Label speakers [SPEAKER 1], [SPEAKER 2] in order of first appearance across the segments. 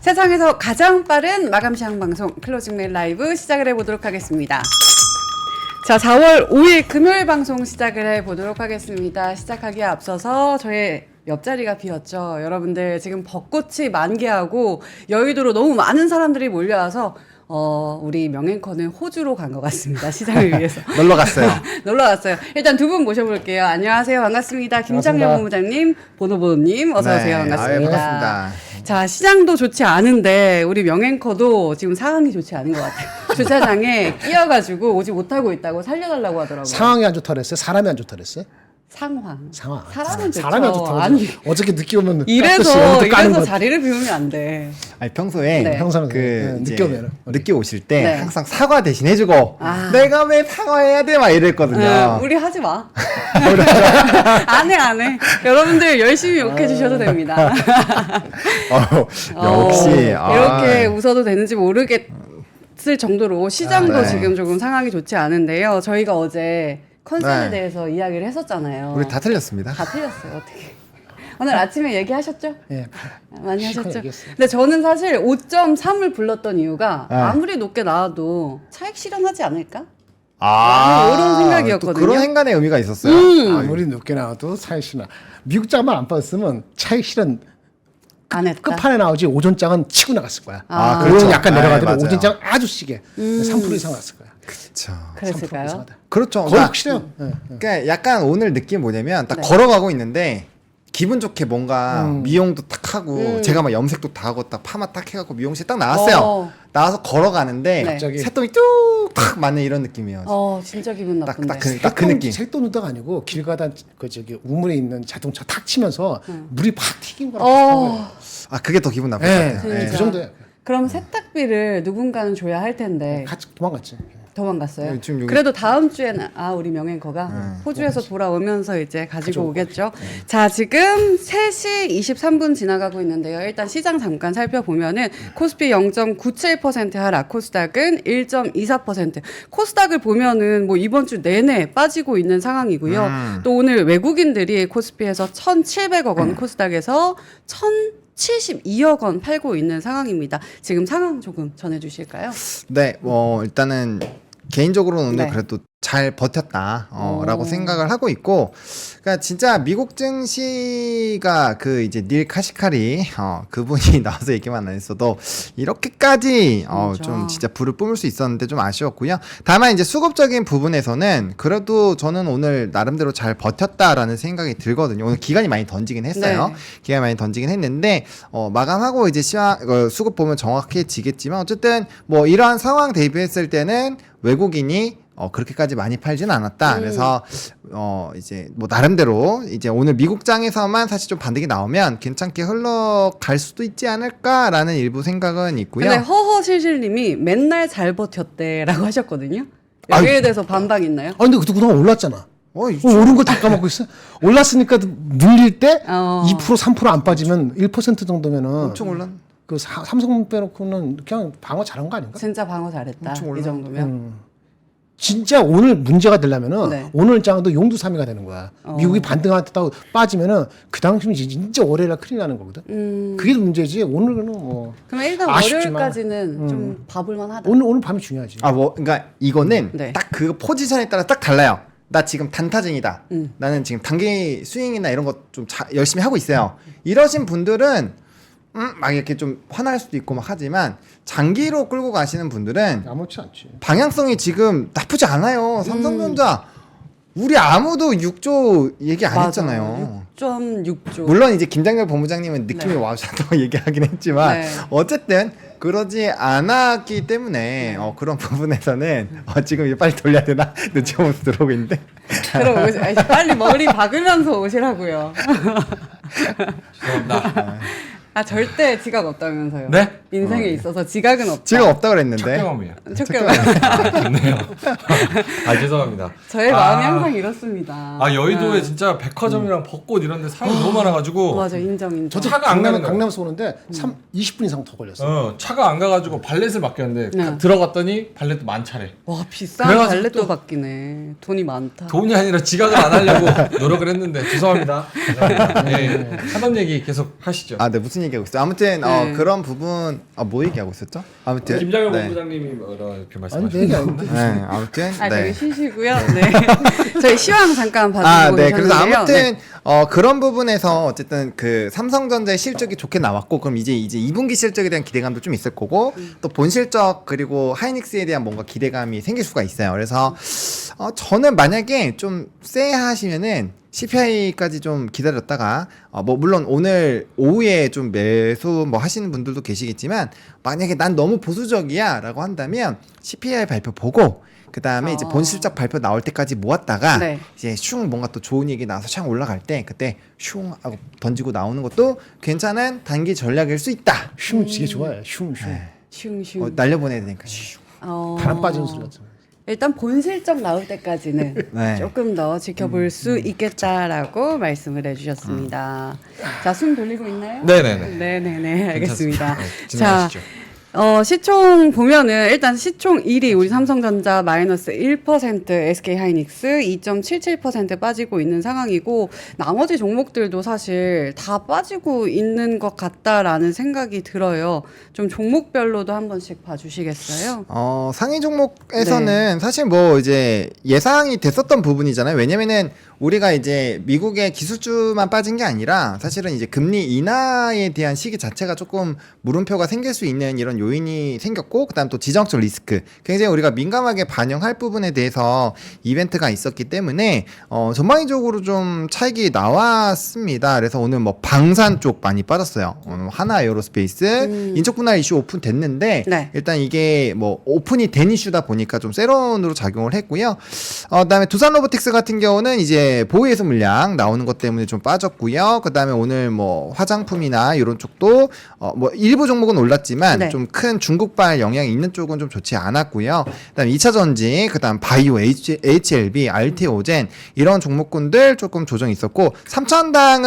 [SPEAKER 1] 세상에서 가장 빠른 마감 시향 방송 클로징 메일 라이브 시작을 해보도록 하겠습니다. 자, 4월 5일 금요일 방송 시작을 해보도록 하겠습니다. 시작하기에 앞서서 저의 옆자리가 비었죠. 여러분들 지금 벚꽃이 만개하고 여의도로 너무 많은 사람들이 몰려와서 우리 명앵커는 호주로 간 것 같습니다. 시장을 위해서.
[SPEAKER 2] 놀러 갔어요.
[SPEAKER 1] 놀러 갔어요. 일단 두 분 모셔볼게요. 안녕하세요. 반갑습니다. 김장렬 본부장님, 보노보노님 어서오세요.
[SPEAKER 2] 네,
[SPEAKER 1] 반갑습니다.
[SPEAKER 2] 반갑습니다.
[SPEAKER 1] 자, 시장도 좋지 않은데 우리 명앵커도 지금 상황이 좋지 않은 것 같아요. 주차장에 끼어가지고 오지 못하고 있다고 살려달라고 하더라고요.
[SPEAKER 3] 상황이 안 좋다 그랬어요? 사람이 안 좋다 그랬어요?
[SPEAKER 1] 상황.
[SPEAKER 3] 사람은
[SPEAKER 1] 좋죠.
[SPEAKER 3] 사람이 안 좋다고.
[SPEAKER 1] 아니,
[SPEAKER 3] 어저께 늦게 오면
[SPEAKER 1] 이래서 자리를 비우면 안 돼.
[SPEAKER 2] 아니 평소에
[SPEAKER 1] 네.
[SPEAKER 3] 평소는
[SPEAKER 2] 이제
[SPEAKER 3] 늦게 오면은
[SPEAKER 2] 늦게 오실 때
[SPEAKER 1] 네.
[SPEAKER 2] 항상 사과 대신 해주고
[SPEAKER 1] 아.
[SPEAKER 2] 내가 왜 사과해야 돼? 막 이랬거든요.
[SPEAKER 1] 우리 하지 마. 안 해. 여러분들 열심히 욕해 주셔도 됩니다.
[SPEAKER 2] 역시
[SPEAKER 1] 이렇게 웃어도 되는지 모르겠을 정도로 시장도
[SPEAKER 2] 네.
[SPEAKER 1] 지금 조금 상황이 좋지 않은데요. 저희가 어제 컨셉에
[SPEAKER 2] 네.
[SPEAKER 1] 대해서 이야기를 했었잖아요.
[SPEAKER 2] 우리 다 틀렸습니다.
[SPEAKER 1] 다 틀렸어요. 어떻게. 오늘 아침에 얘기하셨죠?
[SPEAKER 3] 예.
[SPEAKER 1] 많이
[SPEAKER 3] 실컷
[SPEAKER 1] 하셨죠?
[SPEAKER 3] 얘기했어요.
[SPEAKER 1] 근데 저는 사실 5.3을 불렀던 이유가
[SPEAKER 2] 네.
[SPEAKER 1] 아무리 높게 나와도 차익 실현하지 않을까?
[SPEAKER 2] 아,
[SPEAKER 1] 이런 생각이었거든요.
[SPEAKER 2] 또 그런 행간의 의미가 있었어요.
[SPEAKER 3] 아무리 늦게 나와도 차익실현. 미국 장만 안 빠졌으면 차익실현
[SPEAKER 1] 안 했다.
[SPEAKER 3] 끝판에 나오지 오전장은 치고 나갔을 거야.
[SPEAKER 1] 아,
[SPEAKER 3] 그렇죠.
[SPEAKER 2] 그렇죠.
[SPEAKER 3] 약간
[SPEAKER 2] 네,
[SPEAKER 3] 내려가더니
[SPEAKER 2] 맞아요.
[SPEAKER 3] 오전장 아주 시게 3% 이상 났을 거야.
[SPEAKER 2] 그렇죠.
[SPEAKER 3] 3%
[SPEAKER 1] 그랬을까요?
[SPEAKER 3] 이상 하다.
[SPEAKER 2] 그렇죠.
[SPEAKER 3] 거의
[SPEAKER 2] 그러니까,
[SPEAKER 3] 확실해요. 예, 예.
[SPEAKER 2] 그러니까 약간 오늘 느낌 뭐냐면 딱
[SPEAKER 1] 네.
[SPEAKER 2] 걸어가고 있는데 기분 좋게 뭔가 미용도 딱 하고 제가 막 염색도 다 하고 딱 파마 딱 해갖고 미용실 딱 나왔어요. 나와서 걸어가는데
[SPEAKER 1] 네.
[SPEAKER 3] 갑자기
[SPEAKER 2] 새똥이 뚝딱 맞는 이런 느낌이에요.
[SPEAKER 1] 진짜 기분
[SPEAKER 2] 딱
[SPEAKER 1] 나쁜데.
[SPEAKER 2] 그 느낌.
[SPEAKER 3] 색도 누다가 아니고 길 가다 그 저기 우물에 있는 자동차 탁 치면서 물이 팍 튀긴 거랑 비슷한 거예요.
[SPEAKER 2] 아 그게 더 기분 나쁠 것
[SPEAKER 3] 예,
[SPEAKER 2] 같아요.
[SPEAKER 3] 예,
[SPEAKER 2] 예.
[SPEAKER 3] 그 정도야.
[SPEAKER 1] 그럼 세탁비를 누군가는 줘야 할 텐데
[SPEAKER 3] 같이 도망갔지.
[SPEAKER 1] 도망갔어요.
[SPEAKER 2] 네, 지금 여기-
[SPEAKER 1] 그래도 다음 주에는 우리 명앵커가 호주에서 돌아오면서 이제 가지고 오겠죠. 자, 지금 3시 23분 지나가고 있는데요. 일단 시장 잠깐 살펴보면은 코스피 0.97% 하락, 코스닥은 1.24%. 코스닥을 보면은 뭐 이번 주 내내 빠지고 있는 상황이고요. 또 오늘 외국인들이 코스피에서 1,700억 원, 코스닥에서 1,072억 원 팔고 있는 상황입니다. 지금 상황 조금 전해주실까요?
[SPEAKER 2] 네, 일단은 개인적으로는 오늘
[SPEAKER 1] 네.
[SPEAKER 2] 그래도 잘 버텼다 라고 생각을 하고 있고, 그러니까 진짜 미국 증시가 그 이제 닐 카시카리 그분이 나와서 얘기만 안 했어도 이렇게까지
[SPEAKER 1] 그렇죠.
[SPEAKER 2] 좀 진짜 불을 뿜을 수 있었는데 좀 아쉬웠고요. 다만 이제 수급적인 부분에서는 그래도 저는 오늘 나름대로 잘 버텼다라는 생각이 들거든요. 오늘 기간이 많이 던지긴 했어요.
[SPEAKER 1] 네.
[SPEAKER 2] 기간이 많이 던지긴 했는데 마감하고 이제 수급 보면 정확해지겠지만 어쨌든 뭐 이러한 상황 대비했을 때는 외국인이 그렇게까지 많이 팔지는 않았다. 그래서 이제 뭐 나름대로 이제 오늘 미국장에서만 사실 좀 반등이 나오면 괜찮게 흘러갈 수도 있지 않을까라는 일부 생각은 있고요.
[SPEAKER 1] 근데 허허실실님이 맨날 잘 버텼대라고 하셨거든요. 여기에 대해서 반박 있나요?
[SPEAKER 3] 근데 그동안 올랐잖아. 오른 걸 다 까먹고 있어? 올랐으니까 눌릴 때 2% 3%안 빠지면 1% 정도면은
[SPEAKER 2] 엄청 올랐.
[SPEAKER 3] 그 삼성 빼놓고는 그냥 방어 잘한 거 아닌가?
[SPEAKER 1] 진짜 방어 잘했다.
[SPEAKER 2] 엄청
[SPEAKER 1] 이
[SPEAKER 2] 올라-
[SPEAKER 1] 정도면.
[SPEAKER 3] 진짜 오늘 문제가 되려면은
[SPEAKER 1] 네.
[SPEAKER 3] 오늘 장도 용두사미가 되는 거야. 미국이 반등하다고 빠지면은 그 당시면 진짜 월요일날 큰일 나는 거거든. 그게 문제지. 오늘은 뭐
[SPEAKER 1] 그럼 일단
[SPEAKER 3] 아쉽지만.
[SPEAKER 1] 월요일까지는 좀 봐볼만 하다.
[SPEAKER 3] 오늘 밤이 중요하지.
[SPEAKER 2] 그러니까 이거는
[SPEAKER 1] 네.
[SPEAKER 2] 딱 그 포지션에 따라 딱 달라요. 나 지금 단타증이다. 나는 지금 단기 스윙이나 이런 것 좀 열심히 하고 있어요. 이러신 분들은 막 이렇게 좀 화날 수도 있고 막 하지만 장기로 끌고 가시는 분들은
[SPEAKER 3] 아무렇지 않지.
[SPEAKER 2] 방향성이 지금 나쁘지 않아요. 삼성전자 우리 아무도 6조 얘기 안 했잖아요.
[SPEAKER 1] 6.6조.
[SPEAKER 2] 물론 이제 김장렬 본부장님은 느낌이
[SPEAKER 1] 네.
[SPEAKER 2] 와셔서 얘기하긴 했지만
[SPEAKER 1] 네.
[SPEAKER 2] 어쨌든 그러지 않았기 때문에 그런 부분에서는 지금 이제 빨리 돌려야 되나 눈치 보면서 들어오고 있는데
[SPEAKER 1] 그럼 빨리 머리 박으면서 오시라고요.
[SPEAKER 4] 죄송합니다.
[SPEAKER 1] 절대 지각 없다면서요.
[SPEAKER 4] 네?
[SPEAKER 1] 인생에 있어서 지각은 없다.
[SPEAKER 2] 지금 없다 그랬는데
[SPEAKER 4] 첫 경험이에요.
[SPEAKER 1] 첫 경험.
[SPEAKER 4] 좋네요. 죄송합니다.
[SPEAKER 1] 저의 마음이 항상 이렇습니다.
[SPEAKER 4] 여의도에 진짜 백화점이랑 벚꽃 이런 데 사람이 너무 많아가지고
[SPEAKER 1] 맞아, 인정.
[SPEAKER 3] 저도
[SPEAKER 4] 차가 안 가는 거예요.
[SPEAKER 3] 강남에서 오는데 20분 이상 더 걸렸어.
[SPEAKER 4] 차가 안 가가지고 발렛을 맡겼는데
[SPEAKER 1] 네.
[SPEAKER 4] 들어갔더니 발렛도 많차래.
[SPEAKER 1] 와, 비싼
[SPEAKER 4] 그래가지고
[SPEAKER 1] 발렛도
[SPEAKER 4] 또-
[SPEAKER 1] 바뀌네. 돈이 많다.
[SPEAKER 4] 돈이 아니라 지각을 안 하려고 노력을 했는데 죄송합니다. 예, 하던 얘기 계속 하시죠.
[SPEAKER 2] 네 무슨 얘기하고 있어요. 아무튼
[SPEAKER 1] 네.
[SPEAKER 2] 그런 부분 뭐 얘기하고 있었죠? 아무튼
[SPEAKER 4] 김장현
[SPEAKER 2] 네.
[SPEAKER 4] 본부장님이 이렇게
[SPEAKER 3] 아니 내 얘기 아닌데.
[SPEAKER 2] 네, 아무튼
[SPEAKER 1] 되게
[SPEAKER 2] 네.
[SPEAKER 1] 쉬시고요. 네. 저희 시황 잠깐 봐주고
[SPEAKER 2] 네.
[SPEAKER 1] 계셨는데요.
[SPEAKER 2] 그래서 아무튼
[SPEAKER 1] 네.
[SPEAKER 2] 그런 부분에서 어쨌든 그 삼성전자의 실적이 좋게 나왔고, 그럼 이제 2분기 실적에 대한 기대감도 좀 있을 거고, 또 본 실적 그리고 하이닉스에 대한 뭔가 기대감이 생길 수가 있어요. 그래서 저는 만약에 좀 쎄하시면은 CPI까지 좀 기다렸다가 뭐 물론 오늘 오후에 좀 매수 뭐 하시는 분들도 계시겠지만, 만약에 난 너무 보수적이야라고 한다면 CPI 발표 보고 그 다음에 이제 본 실적 발표 나올 때까지 모았다가
[SPEAKER 1] 네.
[SPEAKER 2] 이제 슝 뭔가 또 좋은 얘기 나와서 창 올라갈 때 그때 슝 하고 던지고 나오는 것도 괜찮은 단기 전략일 수 있다.
[SPEAKER 3] 슝 되게 좋아해. 슝.
[SPEAKER 1] 슝슝.
[SPEAKER 2] 날려보내야 되니까 슝.
[SPEAKER 3] 바람 빠지는 소리 같은.
[SPEAKER 1] 일단 본 실적 나올 때까지는
[SPEAKER 2] 네.
[SPEAKER 1] 조금 더 지켜볼 수 있겠다라고 말씀을 해주셨습니다. 자, 숨 돌리고 있나요?
[SPEAKER 4] 네네네.
[SPEAKER 1] 네네네, 알겠습니다.
[SPEAKER 4] 괜찮습니다. 진행하시죠.
[SPEAKER 1] 시총 보면은 일단 시총 1위 우리 삼성전자 마이너스 1%, SK 하이닉스 2.77% 빠지고 있는 상황이고, 나머지 종목들도 사실 다 빠지고 있는 것 같다라는 생각이 들어요. 좀 종목별로도 한 번씩 봐주시겠어요?
[SPEAKER 2] 상위 종목에서는 사실 뭐 이제 예상이 됐었던 부분이잖아요. 왜냐면은 우리가 이제 미국의 기술주만 빠진 게 아니라 사실은 이제 금리 인하에 대한 시기 자체가 조금 물음표가 생길 수 있는 이런 요인이 생겼고, 그다음 또 지정학적 리스크, 굉장히 우리가 민감하게 반영할 부분에 대해서 이벤트가 있었기 때문에 전반적으로 좀 차익이 나왔습니다. 그래서 오늘 뭐 방산 쪽 많이 빠졌어요. 하나 에어로스페이스 인적 분할 이슈 오픈됐는데
[SPEAKER 1] 네.
[SPEAKER 2] 일단 이게 뭐 오픈이 된 이슈다 보니까 좀 세론으로 작용을 했고요. 그다음에 두산 로보틱스 같은 경우는 이제 보호예수 물량 나오는 것 때문에 좀 빠졌고요. 그다음에 오늘 뭐 화장품이나 이런 쪽도 뭐 일부 종목은 올랐지만
[SPEAKER 1] 네.
[SPEAKER 2] 좀 큰 중국발 영향이 있는 쪽은 좀 좋지 않았고요. 그다음에 2차 전지, 그다음 바이오, HLB, RT오젠 이런 종목군들 조금 조정이 있었고, 삼천단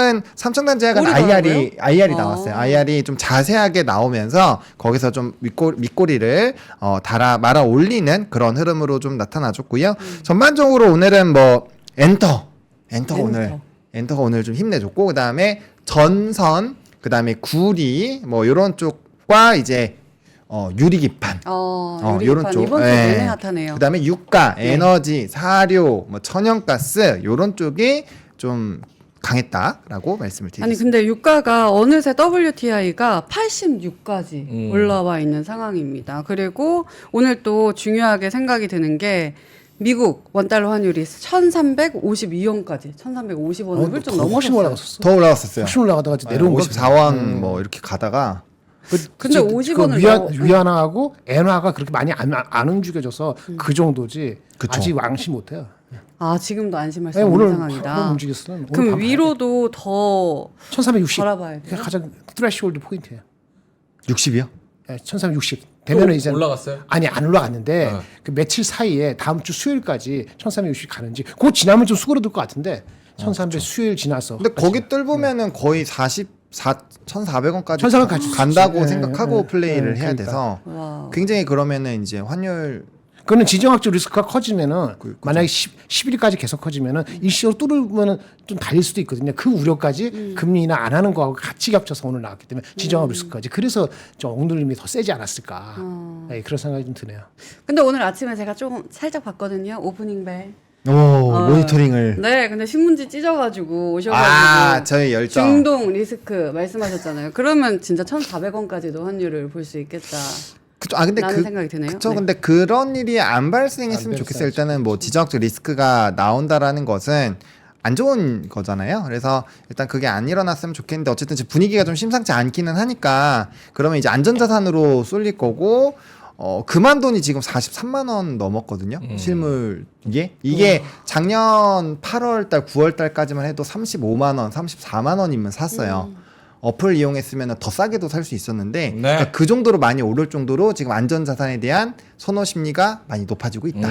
[SPEAKER 2] 제약은
[SPEAKER 1] 오르더라고요?
[SPEAKER 2] IR이 나왔어요. IR이 좀 자세하게 나오면서 거기서 좀 밑꼬리를 말아 올리는 그런 흐름으로 좀 나타나줬고요. 전반적으로 오늘은 뭐 엔터가 오늘 좀 힘내줬고, 그다음에 전선, 그다음에 구리 뭐 이런 쪽과 이제 유리기판
[SPEAKER 1] 요런
[SPEAKER 2] 요런 쪽.
[SPEAKER 1] 이번 주 내내 핫하네요.
[SPEAKER 2] 그다음에 유가, 에너지, 사료, 뭐 천연가스 요런 쪽이 좀 강했다라고 말씀을 드리겠습니다.
[SPEAKER 1] 아니 근데 유가가 어느새 WTI가 86까지 올라와 있는 상황입니다. 그리고 오늘 또 중요하게 생각이 드는 게 미국 원달러 환율이 1,352원까지 1,350원을 훌쩍
[SPEAKER 3] 훨씬
[SPEAKER 1] 넘어섰어요.
[SPEAKER 3] 올라갔었어.
[SPEAKER 2] 더 올라갔었어요.
[SPEAKER 3] 훨씬 올라가다가 내려온 거.
[SPEAKER 2] 54원 뭐 이렇게 가다가
[SPEAKER 1] 근데 50원을
[SPEAKER 3] 위안화하고 엔화가 그렇게 많이 안 움직여져서 그 정도지.
[SPEAKER 2] 그쵸.
[SPEAKER 3] 아직 왕시 못해요.
[SPEAKER 1] 지금도 안심할 수
[SPEAKER 3] 아니,
[SPEAKER 1] 없는
[SPEAKER 3] 오늘
[SPEAKER 1] 상황이다.
[SPEAKER 3] 움직였어. 오늘
[SPEAKER 1] 그럼
[SPEAKER 3] 밤
[SPEAKER 1] 위로도 더
[SPEAKER 3] 1360.
[SPEAKER 1] 바라봐야 돼요?
[SPEAKER 3] 가장 트래시홀드 포인트예요.
[SPEAKER 2] 60이요?
[SPEAKER 3] 1360. 되면은 이제
[SPEAKER 4] 올라갔어요?
[SPEAKER 3] 아니 안 올라갔는데 그 며칠 사이에 다음 주 수요일까지 1360 가는지 그거 지나면 좀 수그러들 것 같은데 1300 수요일 지나서.
[SPEAKER 2] 근데 거기 뚫보면은 거의 1,400원까지
[SPEAKER 3] 1400까지
[SPEAKER 2] 간다고
[SPEAKER 3] 네,
[SPEAKER 2] 생각하고
[SPEAKER 3] 네,
[SPEAKER 2] 플레이를
[SPEAKER 3] 네,
[SPEAKER 2] 해야
[SPEAKER 3] 그러니까.
[SPEAKER 2] 돼서
[SPEAKER 1] 와.
[SPEAKER 2] 굉장히 그러면은 이제 환율
[SPEAKER 3] 그거는 지정학적 리스크가 커지면은 만약에 10일까지 계속 커지면은 일시적으로 뚫으면은 좀 달릴 수도 있거든요. 그 우려까지 금리 인하 안 하는 거하고 같이 겹쳐서 오늘 나왔기 때문에 지정학 리스크까지. 그래서 좀 옹돌림이 더 세지 않았을까. 네, 그런 생각이 좀 드네요.
[SPEAKER 1] 근데 오늘 아침에 제가 좀 살짝 봤거든요. 오프닝 벨.
[SPEAKER 2] 모니터링을
[SPEAKER 1] 네, 근데 신문지 찢어가지고 오셔가지고
[SPEAKER 2] 저희 열정
[SPEAKER 1] 중동 리스크 말씀하셨잖아요. 그러면 진짜 1,400원까지도 환율을 볼 수 있겠다.
[SPEAKER 2] 그쵸. 근데
[SPEAKER 1] 라는 생각이 드네요.
[SPEAKER 2] 그쵸.
[SPEAKER 1] 네.
[SPEAKER 2] 근데 그런 일이 안 발생했으면
[SPEAKER 3] 안
[SPEAKER 2] 좋겠어요. 일단은 뭐 지정학적 리스크가 나온다라는 것은 안 좋은 거잖아요. 그래서 일단 그게 안 일어났으면 좋겠는데, 어쨌든 지금 분위기가 좀 심상치 않기는 하니까 그러면 이제 안전자산으로 쏠릴 거고, 그만 돈이 지금 43만 원 넘었거든요. 실물 이게 작년 8월 달 9월 달까지만 해도 35만 원, 34만 원이면 샀어요. 어플 이용했으면 더 싸게도 살 수 있었는데
[SPEAKER 4] 네.
[SPEAKER 2] 그러니까 그 정도로 많이 오를 정도로 지금 안전자산에 대한 선호 심리가 많이 높아지고 있다.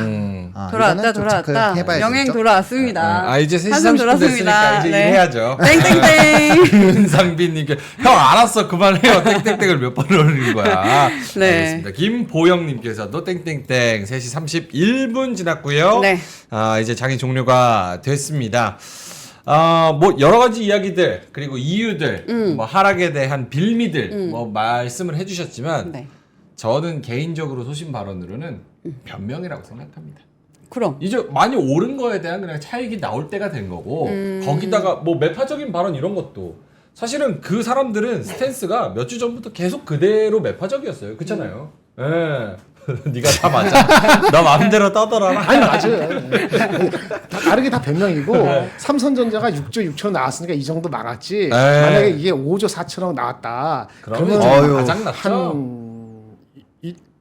[SPEAKER 1] 돌아왔다,
[SPEAKER 2] 이거는 좀
[SPEAKER 1] 돌아왔다.
[SPEAKER 2] 체크해봐야
[SPEAKER 1] 명행
[SPEAKER 2] 되겠죠?
[SPEAKER 1] 돌아왔습니다.
[SPEAKER 4] 이제 3시
[SPEAKER 1] 한숨
[SPEAKER 4] 30분
[SPEAKER 1] 돌았습니다.
[SPEAKER 4] 됐으니까 이제
[SPEAKER 1] 네.
[SPEAKER 4] 일해야죠.
[SPEAKER 1] 땡땡땡.
[SPEAKER 4] 윤상빈님께 형 알았어 그만해요. 땡땡땡을 몇 번 올리는 거야.
[SPEAKER 1] 네.
[SPEAKER 4] 알겠습니다. 김보영님께서도 땡땡땡 3시 31분 지났고요.
[SPEAKER 1] 네.
[SPEAKER 4] 이제 장이 종료가 됐습니다. 뭐 여러 가지 이야기들 그리고 이유들 뭐 하락에 대한 빌미들 뭐 말씀을 해주셨지만
[SPEAKER 1] 네.
[SPEAKER 4] 저는 개인적으로 소신 발언으로는 변명이라고 생각합니다.
[SPEAKER 1] 그럼.
[SPEAKER 4] 이제 많이 오른 거에 대한 그냥 차익이 나올 때가 된 거고 거기다가 뭐 매파적인 발언 이런 것도 사실은 그 사람들은 스탠스가 몇 주 전부터 계속 그대로 매파적이었어요. 그렇잖아요. 예. 네가 다 맞아. 나 마음대로 떠들어라.
[SPEAKER 3] 아니 맞아요. 다 다르게 다 변명이고 삼성전자가 6조 6천 나왔으니까 이 정도 막았지. 만약에 이게 5조 4천억 나왔다.
[SPEAKER 4] 그러면
[SPEAKER 3] 그러면
[SPEAKER 4] 가장났죠.
[SPEAKER 3] 한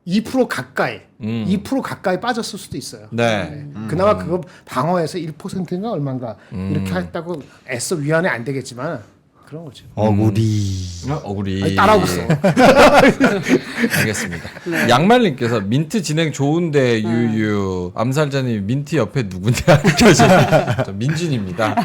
[SPEAKER 3] 2% 가까이 2% 가까이 빠졌을 수도 있어요.
[SPEAKER 4] 네.
[SPEAKER 3] 그나마 그거 방어해서 1%인가 얼마인가 이렇게 했다고 애써 위안이 안 되겠지만 그런 거죠.
[SPEAKER 2] 어구리.
[SPEAKER 4] 억울이.
[SPEAKER 3] 아니, 따라하고 있어.
[SPEAKER 4] 알겠습니다. 양말님께서 민트 진행 좋은데 유유 암살자님 민트 옆에 누군데 알려줘. 저 민준입니다.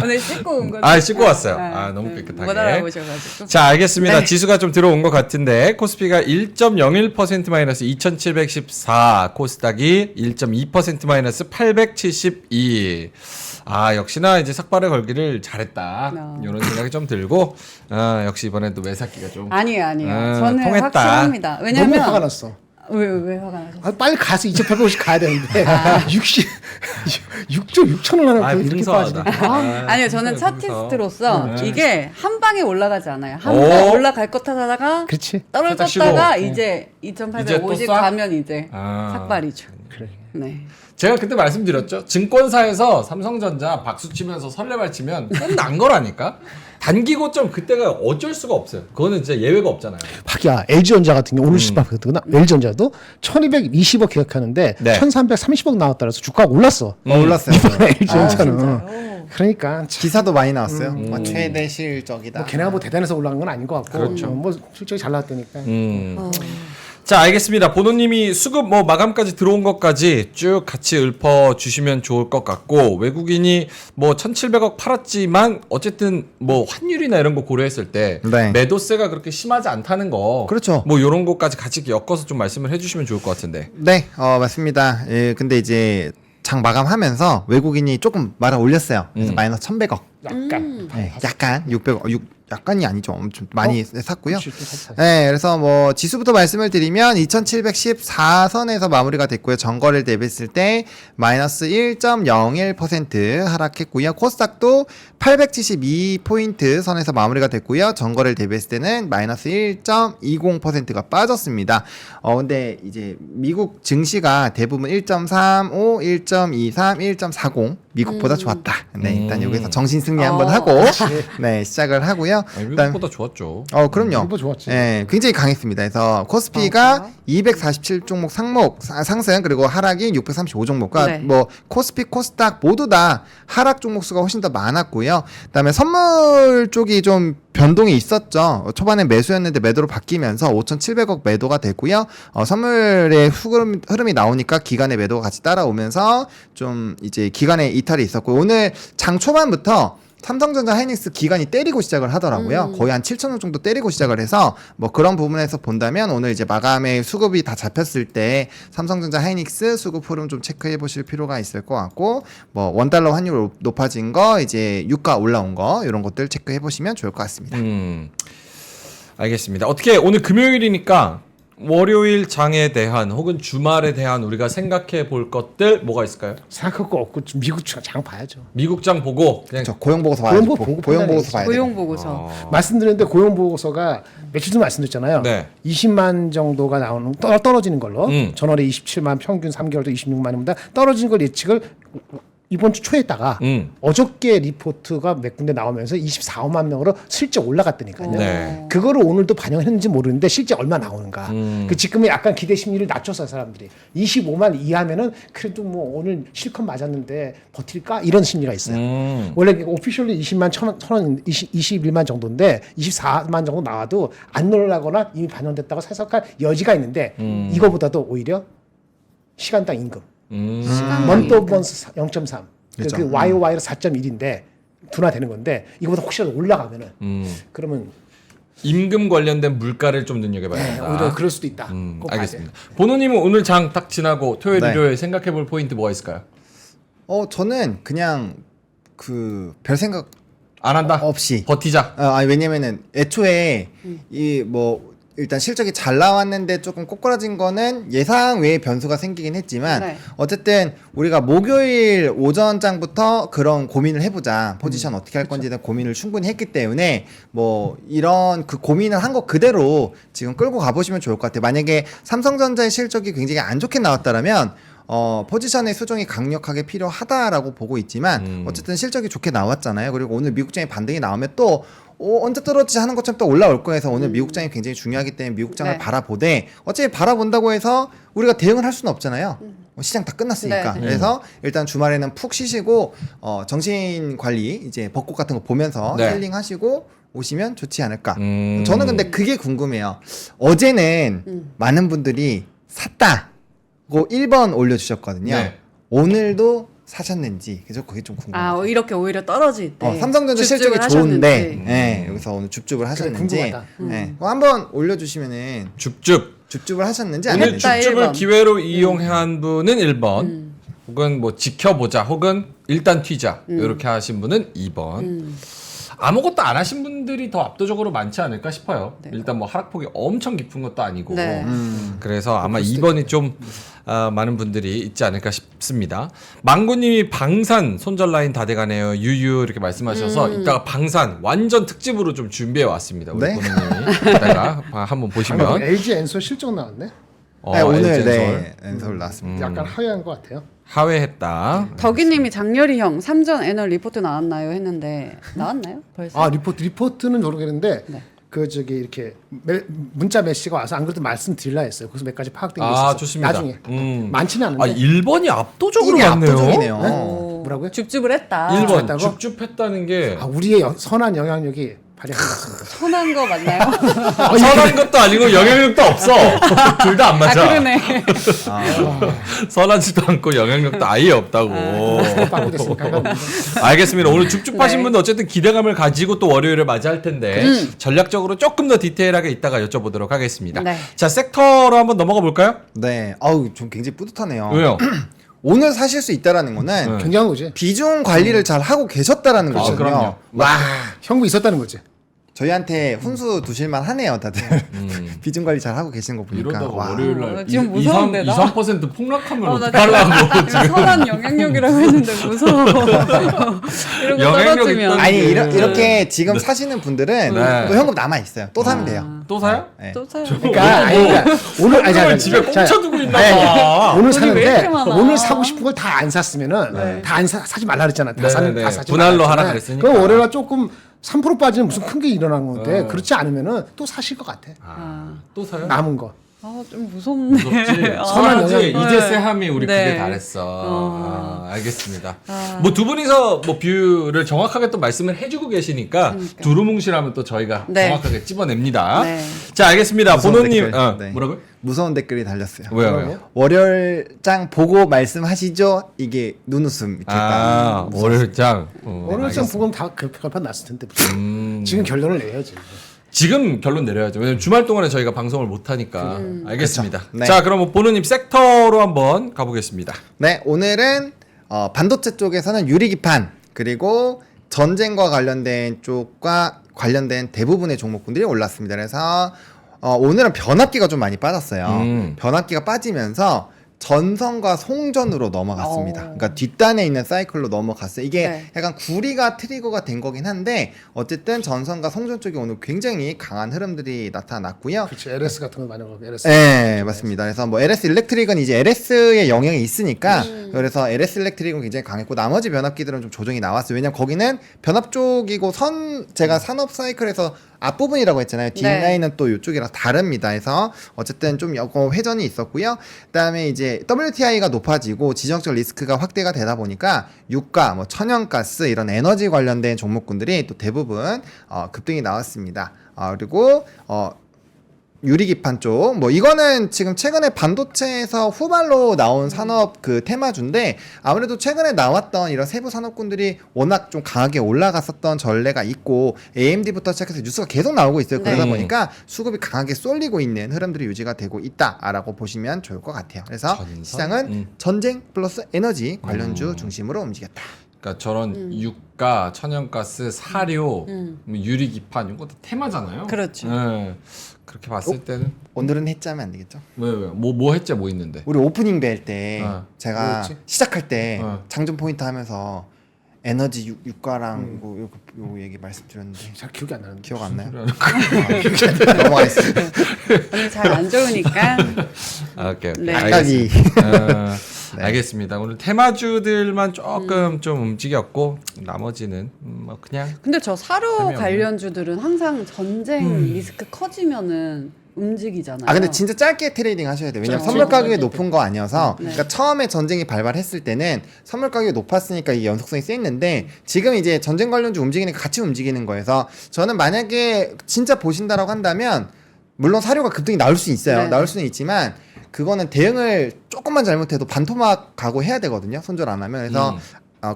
[SPEAKER 1] 오늘 씻고 온 거죠?
[SPEAKER 4] 아 씻고 왔어요.
[SPEAKER 1] 네.
[SPEAKER 4] 아 너무 깨끗하게.
[SPEAKER 1] 못 알아보셔가지고.
[SPEAKER 4] 자 알겠습니다.
[SPEAKER 1] 네.
[SPEAKER 4] 지수가 좀 들어온 것 같은데 코스피가 1.01% 마이너스 2714, 코스닥이 1.2% 마이너스 872. 아 역시나 이제 삭발의 걸기를 잘했다 이런 생각이 좀 들고 역시 이번에도 매사기가 좀
[SPEAKER 1] 아니에요. 저는
[SPEAKER 4] 통했다.
[SPEAKER 1] 확실합니다.
[SPEAKER 3] 너무
[SPEAKER 1] 왜냐면
[SPEAKER 3] 화가 났어.
[SPEAKER 1] 왜 화가 나셨어요?
[SPEAKER 3] 아, 빨리 가서 2,800원씩 가야 되는데 6조 6천원 하는 거 이렇게
[SPEAKER 4] 풍성하다.
[SPEAKER 3] 빠지네. 아,
[SPEAKER 1] 아니요, 저는
[SPEAKER 4] 여기서.
[SPEAKER 1] 차티스트로서 이게 한 방에 올라가지 않아요. 한
[SPEAKER 4] 오.
[SPEAKER 1] 방 올라갈 것 하다가
[SPEAKER 3] 그렇지.
[SPEAKER 1] 떨어졌다가
[SPEAKER 4] 살짝
[SPEAKER 1] 이제
[SPEAKER 4] 이제
[SPEAKER 1] 2,850
[SPEAKER 4] 또 싹?
[SPEAKER 1] 가면 이제
[SPEAKER 4] 아.
[SPEAKER 1] 삭발이죠.
[SPEAKER 3] 그래.
[SPEAKER 1] 네.
[SPEAKER 4] 제가 그때 말씀드렸죠. 증권사에서 삼성전자 박수 치면서 설레발 치면 끝난 거라니까. 단기 고점 그때가 어쩔 수가 없어요. 그거는 진짜 예외가 없잖아요.
[SPEAKER 3] 하기야 LG전자 같은 경우 오늘 시밥이거든. LG전자도 1,220억 계약하는데
[SPEAKER 4] 네.
[SPEAKER 3] 1,330억 나왔다 그래서 주가가 올랐어.
[SPEAKER 2] 올랐어요.
[SPEAKER 3] LG전자는.
[SPEAKER 1] 진짜요?
[SPEAKER 3] 그러니까 참,
[SPEAKER 2] 기사도 많이 나왔어요. 뭐 최대 실적이다.
[SPEAKER 3] 뭐 걔네가 뭐 대단해서 올라간 건 아닌 것 같고
[SPEAKER 4] 그렇죠.
[SPEAKER 3] 뭐 실적이 잘 나왔다니까.
[SPEAKER 4] 자 알겠습니다. 보노님이 수급 뭐 마감까지 들어온 것까지 쭉 같이 읊어 주시면 좋을 것 같고 외국인이 뭐 1,700억 팔았지만 어쨌든 뭐 환율이나 이런 거 고려했을 때
[SPEAKER 2] 네.
[SPEAKER 4] 매도세가 그렇게 심하지 않다는 거
[SPEAKER 2] 그렇죠.
[SPEAKER 4] 뭐 이런 것까지 같이 엮어서 좀 말씀을 해주시면 좋을 것 같은데.
[SPEAKER 2] 네, 맞습니다. 예, 근데 이제 장 마감하면서 외국인이 조금 말아 올렸어요. 그래서 마이너스 1,100억.
[SPEAKER 3] 약간.
[SPEAKER 2] 네, 약간 600억, 약간이 아니죠. 엄청 많이 샀고요.
[SPEAKER 3] 그치, 좀 샀어요.
[SPEAKER 2] 네, 그래서 뭐 지수부터 말씀을 드리면 2,714선에서 마무리가 됐고요. 전거래를 대비했을 때 마이너스 1.01% 하락했고요. 코스닥도 872포인트 선에서 마무리가 됐고요. 전거래를 대비했을 때는 마이너스 1.20%가 빠졌습니다. 근데 이제 미국 증시가 대부분 1.35, 1.23, 1.40 미국보다 좋았다. 네, 일단 여기서 정신 승리 한번 하고 네, 시작을 하고요.
[SPEAKER 4] 아니,
[SPEAKER 2] 일단
[SPEAKER 4] 미국보다 좋았죠.
[SPEAKER 2] 그럼요.
[SPEAKER 3] 미국보다 좋았지.
[SPEAKER 2] 예, 굉장히 강했습니다. 그래서 코스피가 247종목 상승 그리고 하락이 635종목. 그러니까
[SPEAKER 1] 네.
[SPEAKER 2] 뭐 코스피, 코스닥 모두 다 하락 종목 수가 훨씬 더 많았고요. 그다음에 선물 쪽이 좀 변동이 있었죠. 초반에 매수였는데 매도로 바뀌면서 5,700억 매도가 됐고요. 선물의 흐름이 나오니까 기관의 매도가 같이 따라오면서 좀 이제 기관의 이탈이 있었고 오늘 장 초반부터 삼성전자 하이닉스 기관이 때리고 시작을 하더라고요. 거의 한 7천억 정도 때리고 시작을 해서 뭐 그런 부분에서 본다면 오늘 이제 마감에 수급이 다 잡혔을 때 삼성전자 하이닉스 수급 흐름 좀 체크해 보실 필요가 있을 것 같고 뭐 원달러 환율 높아진 거 이제 유가 올라온 거 이런 것들 체크해 보시면 좋을 것 같습니다.
[SPEAKER 4] 알겠습니다. 어떻게 오늘 금요일이니까 월요일 장에 대한 혹은 주말에 대한 우리가 생각해 볼 것들 뭐가 있을까요?
[SPEAKER 3] 생각할 거 없고 좀 미국 장 봐야죠.
[SPEAKER 4] 미국 장 보고 그냥
[SPEAKER 2] 그렇죠. 고용 보고서 봐야죠.
[SPEAKER 3] 고용 보고
[SPEAKER 2] 고용 보고서
[SPEAKER 3] 판단해야지.
[SPEAKER 2] 봐야 돼요.
[SPEAKER 1] 고용 보고서.
[SPEAKER 3] 말씀드렸는데 고용 보고서가 며칠 전에 말씀드렸잖아요.
[SPEAKER 4] 네.
[SPEAKER 3] 20만 정도가 나오는 떨어지는 걸로 전월에 27만 평균 3개월도 26만입니다. 떨어지는 걸 예측을 이번 주 초에다가 어저께 리포트가 몇 군데 나오면서 24만 명으로 슬쩍 올라갔다니까요.
[SPEAKER 4] 네.
[SPEAKER 3] 그거를 오늘도 반영했는지 모르는데 실제 얼마 나오는가. 그 지금은 약간 기대 심리를 낮춰서 사람들이 25만 이하면은 그래도 뭐 오늘 실컷 맞았는데 버틸까 이런 심리가 있어요. 원래 오피셜리 20만 21만 정도인데 24만 정도 나와도 안 놀라거나 이미 반영됐다고 해석할 여지가 있는데 이거보다도 오히려 시간당 임금. 먼트 오브 먼스 0.3.
[SPEAKER 2] 그렇죠.
[SPEAKER 3] 그 YOY로 4.1인데 둔화되는 건데 이거보다 혹시라도 올라가면은 그러면
[SPEAKER 4] 임금 관련된 물가를 좀 눈여겨봐야 된다.
[SPEAKER 3] 오히려 그럴 수도 있다. 꼭 봐야
[SPEAKER 4] 알겠습니다. 보노님은 오늘 장 딱 지나고 토요일,
[SPEAKER 2] 네.
[SPEAKER 4] 일요일 생각해 볼 포인트 뭐가 있을까요?
[SPEAKER 2] 저는 그냥 별 생각
[SPEAKER 4] 안 한다.
[SPEAKER 2] 없이
[SPEAKER 4] 버티자.
[SPEAKER 2] 아니 왜냐면은 애초에 이 뭐 일단 실적이 잘 나왔는데 조금 꼬꾸라진 거는 예상 외의 변수가 생기긴 했지만
[SPEAKER 1] 네.
[SPEAKER 2] 어쨌든 우리가 목요일 오전장부터 그런 고민을 해보자 포지션 어떻게 할 건지에 대한 고민을 충분히 했기 때문에 뭐 이런 그 고민을 한 거 그대로 지금 끌고 가보시면 좋을 것 같아요. 만약에 삼성전자의 실적이 굉장히 안 좋게 나왔다라면 포지션의 수정이 강력하게 필요하다라고 보고 있지만 어쨌든 실적이 좋게 나왔잖아요. 그리고 오늘 미국장의 반등이 나오면 또 언제 떨어지지 하는 것처럼 또 올라올 거여서 오늘 미국장이 굉장히 중요하기 때문에 미국장을
[SPEAKER 1] 네.
[SPEAKER 2] 바라보되 어차피 바라본다고 해서 우리가 대응을 할 수는 없잖아요. 시장 다 끝났으니까.
[SPEAKER 1] 네.
[SPEAKER 2] 그래서 일단 주말에는 푹 쉬시고 정신 관리 이제 벚꽃 같은 거 보면서
[SPEAKER 4] 네.
[SPEAKER 2] 힐링하시고 오시면 좋지 않을까.
[SPEAKER 4] 음.
[SPEAKER 2] 저는 근데 그게 궁금해요. 어제는 많은 분들이 샀다고 1번 올려주셨거든요.
[SPEAKER 4] 네.
[SPEAKER 2] 오늘도 사셨는지 그래서 그게 좀 궁금해요.
[SPEAKER 1] 이렇게 오히려 떨어질 때
[SPEAKER 2] 삼성전자 실적이
[SPEAKER 1] 줍줍을
[SPEAKER 2] 좋은데
[SPEAKER 1] 하셨는지.
[SPEAKER 2] 여기서 오늘 줍줍을 하셨는지
[SPEAKER 3] 궁금하다.
[SPEAKER 2] 그거 한번 올려주시면은
[SPEAKER 4] 줍줍.
[SPEAKER 2] 줍줍을 하셨는지 안
[SPEAKER 4] 오늘
[SPEAKER 2] 했는지
[SPEAKER 1] 했다,
[SPEAKER 4] 줍줍을
[SPEAKER 1] 1번.
[SPEAKER 4] 기회로 이용한 분은 1번. 혹은 뭐 지켜보자. 혹은 일단 튀자. 이렇게 하신 분은 2번. 아무것도 안 하신 분들이 더 압도적으로 많지 않을까 싶어요. 일단 뭐 하락폭이 엄청 깊은 것도 아니고.
[SPEAKER 1] 네.
[SPEAKER 4] 그래서 아마 2번이 좀 많은 분들이 있지 않을까 싶습니다. 망고님이 방산 손절 라인 다 돼가네요. 유유 이렇게 말씀하셔서 이따가 방산 완전 특집으로 좀 준비해 왔습니다. 우리
[SPEAKER 2] 네?
[SPEAKER 4] 보느님이 이따가 한번 보시면
[SPEAKER 3] LG 엔솔 실적 나왔네.
[SPEAKER 2] 오늘
[SPEAKER 4] LG
[SPEAKER 2] 엔솔 나왔습니다.
[SPEAKER 3] 약간 하회한 것 같아요.
[SPEAKER 4] 하회했다.
[SPEAKER 1] 덕이님이 장렬이 형 3전 애널 리포트 나왔나요 했는데 나왔나요? 벌써?
[SPEAKER 3] 아 리포트는 모르겠는데
[SPEAKER 1] 네.
[SPEAKER 3] 그 저기 이렇게 문자 메시가 와서 안 그래도 말씀드릴라 했어요. 거기서 몇 가지 파악된 게
[SPEAKER 4] 아
[SPEAKER 3] 있어서
[SPEAKER 4] 좋습니다.
[SPEAKER 3] 나중에 많지는 않은데.
[SPEAKER 4] 1번이 압도적으로
[SPEAKER 2] 이게
[SPEAKER 4] 많네요.
[SPEAKER 2] 압도적이네요.
[SPEAKER 3] 뭐라고요?
[SPEAKER 1] 줍줍을 했다.
[SPEAKER 4] 1번
[SPEAKER 3] 했다고?
[SPEAKER 4] 줍줍했다는 게
[SPEAKER 3] 우리의 선한 영향력이 발휘한 것 같습니다.
[SPEAKER 1] 선한 거 맞나요?
[SPEAKER 4] 선한 것도 아니고 영향력도 없어. 둘 다 안 맞아.
[SPEAKER 1] 그러네.
[SPEAKER 4] 선하지도 않고 영향력도 아예 없다고.
[SPEAKER 3] 빠고 됐으니까 이건
[SPEAKER 4] 알겠습니다. 오늘 줍줍하신
[SPEAKER 1] 네.
[SPEAKER 4] 분들 어쨌든 기대감을 가지고 또 월요일을 맞이할 텐데 전략적으로 조금 더 디테일하게 이따가 여쭤보도록 하겠습니다.
[SPEAKER 1] 네.
[SPEAKER 4] 자 섹터로 한번 넘어가 볼까요?
[SPEAKER 2] 네, 좀 굉장히 뿌듯하네요.
[SPEAKER 4] 왜요?
[SPEAKER 2] 오늘 사실 수 있다라는 거는
[SPEAKER 4] 네.
[SPEAKER 3] 굉장한 거지.
[SPEAKER 2] 비중 관리를 잘 하고 계셨다라는 거거든요.
[SPEAKER 4] 그럼요.
[SPEAKER 2] 와,
[SPEAKER 3] 형부 있었다는 거지.
[SPEAKER 2] 저희한테 훈수 두실만 하네요, 다들. 비중 관리 잘 하고 계시는 거 보니까.
[SPEAKER 4] 이러다가
[SPEAKER 2] 와.
[SPEAKER 4] 월요일 날
[SPEAKER 1] 지금 무서운데, 나?
[SPEAKER 4] 2-3% 폭락하면
[SPEAKER 1] 나
[SPEAKER 4] 어떡하려고 지금.
[SPEAKER 1] 선한 영향력이라고 했는데 무서워. 이러고
[SPEAKER 4] 영향력
[SPEAKER 1] 떨어지면.
[SPEAKER 4] 있다는
[SPEAKER 2] 아니
[SPEAKER 4] 게-
[SPEAKER 2] 이렇게 지금 사시는 분들은
[SPEAKER 4] 네.
[SPEAKER 2] 또 현금 남아 있어요. 또 사면 돼요.
[SPEAKER 4] 또 사요?
[SPEAKER 2] 네.
[SPEAKER 1] 또 사요.
[SPEAKER 3] 그러니까 오늘
[SPEAKER 4] 현금을 집에 꽁쳐두고 있나
[SPEAKER 3] 아니,
[SPEAKER 4] 봐.
[SPEAKER 3] 오늘
[SPEAKER 1] 돈이 왜
[SPEAKER 3] 사는데
[SPEAKER 1] 이렇게 많아?
[SPEAKER 3] 오늘 사고 싶은 걸 다 안 샀으면은 다 안 사지 말라 그랬잖아. 다
[SPEAKER 4] 네,
[SPEAKER 3] 사면
[SPEAKER 4] 네.
[SPEAKER 3] 다 사지
[SPEAKER 4] 분할로
[SPEAKER 3] 말라
[SPEAKER 4] 하라
[SPEAKER 3] 그랬잖아요.
[SPEAKER 4] 그랬으니까.
[SPEAKER 3] 그럼 월요일 조금 3% 빠지면 무슨 큰 게 일어난 건데 그렇지 않으면은 또 사실 것 같아.
[SPEAKER 4] 또 사요?
[SPEAKER 3] 남은 거.
[SPEAKER 1] 좀 무섭네.
[SPEAKER 4] 무섭지.
[SPEAKER 1] 아,
[SPEAKER 4] 선하지.
[SPEAKER 3] 영향.
[SPEAKER 4] 이제 세함이 우리
[SPEAKER 1] 네.
[SPEAKER 4] 그게 잘했어. 알겠습니다. 뭐 두 분이서 뭐 뷰를 정확하게 또 말씀을 해주고 계시니까 두루뭉실하면 또 저희가
[SPEAKER 1] 네.
[SPEAKER 4] 정확하게 찝어냅니다.
[SPEAKER 1] 네.
[SPEAKER 4] 자 알겠습니다.
[SPEAKER 2] 무서운
[SPEAKER 4] 보노님
[SPEAKER 2] 댓글. 네.
[SPEAKER 4] 뭐라고요?
[SPEAKER 2] 무서운 댓글이 달렸어요.
[SPEAKER 4] 왜요?
[SPEAKER 2] 월요일장 보고 말씀하시죠. 이게 눈웃음 이렇게 딱.
[SPEAKER 4] 월요일장.
[SPEAKER 3] 월요일장 보면 다 결판 났을 텐데 무슨. 지금 결론을 내야지.
[SPEAKER 4] 지금 결론 내려야죠. 왜냐면 주말 동안에 저희가 방송을 못 하니까. 알겠습니다.
[SPEAKER 2] 그렇죠. 네.
[SPEAKER 4] 자, 그럼 보노님 섹터로 한번 가보겠습니다.
[SPEAKER 2] 네, 오늘은 반도체 쪽에서는 유리기판 그리고 전쟁과 관련된 쪽과 관련된 대부분의 종목군들이 올랐습니다. 그래서 오늘은 변압기가 좀 많이 빠졌어요. 변압기가 빠지면서 전선과 송전으로 넘어갔습니다. 그러니까 뒷단에 있는 사이클로 넘어갔어요. 이게
[SPEAKER 1] 네.
[SPEAKER 2] 약간 구리가 트리거가 된 거긴 한데 어쨌든 전선과 송전 쪽이 오늘 굉장히 강한 흐름들이 나타났고요.
[SPEAKER 3] 그렇지. LS 같은 거 많이 먹고 LS.
[SPEAKER 2] 네, 맞습니다. 그래서 뭐 LS 일렉트릭은 이제 LS의 영향이 있으니까 그래서 LS 일렉트릭은 굉장히 강했고 나머지 변압기들은 좀 조정이 나왔어요. 왜냐면 거기는 변압 쪽이고 제가 산업 사이클에서 앞부분이라고 했잖아요. 뒷라인은 또 이쪽이랑 다릅니다. 그래서 어쨌든 좀 회전이 있었고요. 그다음에 이제 WTI가 높아지고 지정적 리스크가 확대가 되다 보니까 유가, 뭐 천연가스 이런 에너지 관련된 종목군들이 또 대부분 급등이 나왔습니다. 그리고 유리기판 쪽, 뭐 이거는 지금 최근에 반도체에서 후발로 나온 산업 그 테마주인데 아무래도 최근에 나왔던 이런 세부 산업군들이 워낙 좀 강하게 올라갔었던 전례가 있고 AMD부터 시작해서 뉴스가 계속 나오고 있어요. 그러다
[SPEAKER 1] 네.
[SPEAKER 2] 보니까 수급이 강하게 쏠리고 있는 흐름들이 유지가 되고 있다라고 보시면 좋을 것 같아요. 그래서
[SPEAKER 4] 전선?
[SPEAKER 2] 시장은 전쟁 플러스 에너지 관련주 중심으로 움직였다.
[SPEAKER 4] 그러니까 저런 유가, 천연가스, 사료, 뭐 유리기판 이거 다 테마잖아요.
[SPEAKER 1] 그렇죠.
[SPEAKER 4] 예. 그렇게 봤을 때는
[SPEAKER 2] 오늘은 해짜면 안 되겠죠?
[SPEAKER 4] 뭐 했죠? 뭐 있는데?
[SPEAKER 2] 우리 오프닝 벨 때 제가
[SPEAKER 3] 뭐였지?
[SPEAKER 2] 시작할 때
[SPEAKER 4] 어.
[SPEAKER 2] 장전 포인트 하면서 에너지 유가랑 요 얘기 말씀드렸는데
[SPEAKER 3] 잘 기억이 안 나는데.
[SPEAKER 2] 기억 안 나요? 넘어가겠습니다.
[SPEAKER 1] 오늘 잘 안 좋으니까.
[SPEAKER 4] 아, 오케이.
[SPEAKER 1] 네.
[SPEAKER 2] 아까기. 네.
[SPEAKER 4] 알겠습니다. 오늘 테마주들만 조금 좀 움직였고 나머지는 뭐 그냥
[SPEAKER 1] 근데 저 사료
[SPEAKER 4] 재미없네.
[SPEAKER 1] 관련주들은 항상 전쟁 리스크 커지면은 움직이잖아요.
[SPEAKER 2] 아 근데 진짜 짧게 트레이딩 하셔야 돼요. 왜냐면
[SPEAKER 3] 짧게,
[SPEAKER 2] 선물 가격이
[SPEAKER 3] 짧게.
[SPEAKER 2] 높은 거 아니어서
[SPEAKER 1] 네.
[SPEAKER 2] 그러니까 처음에 전쟁이 발발했을 때는 선물 가격이 높았으니까 이 연속성이 셌는데 지금 이제 전쟁 관련주 움직이니까 같이 움직이는 거여서 저는 만약에 진짜 보신다라고 한다면 물론 사료가 급등이 나올 수 있어요.
[SPEAKER 1] 네.
[SPEAKER 2] 나올 수는 있지만 그거는 대응을 조금만 잘못해도 반토막 가고 해야 되거든요. 손절 안 하면. 그래서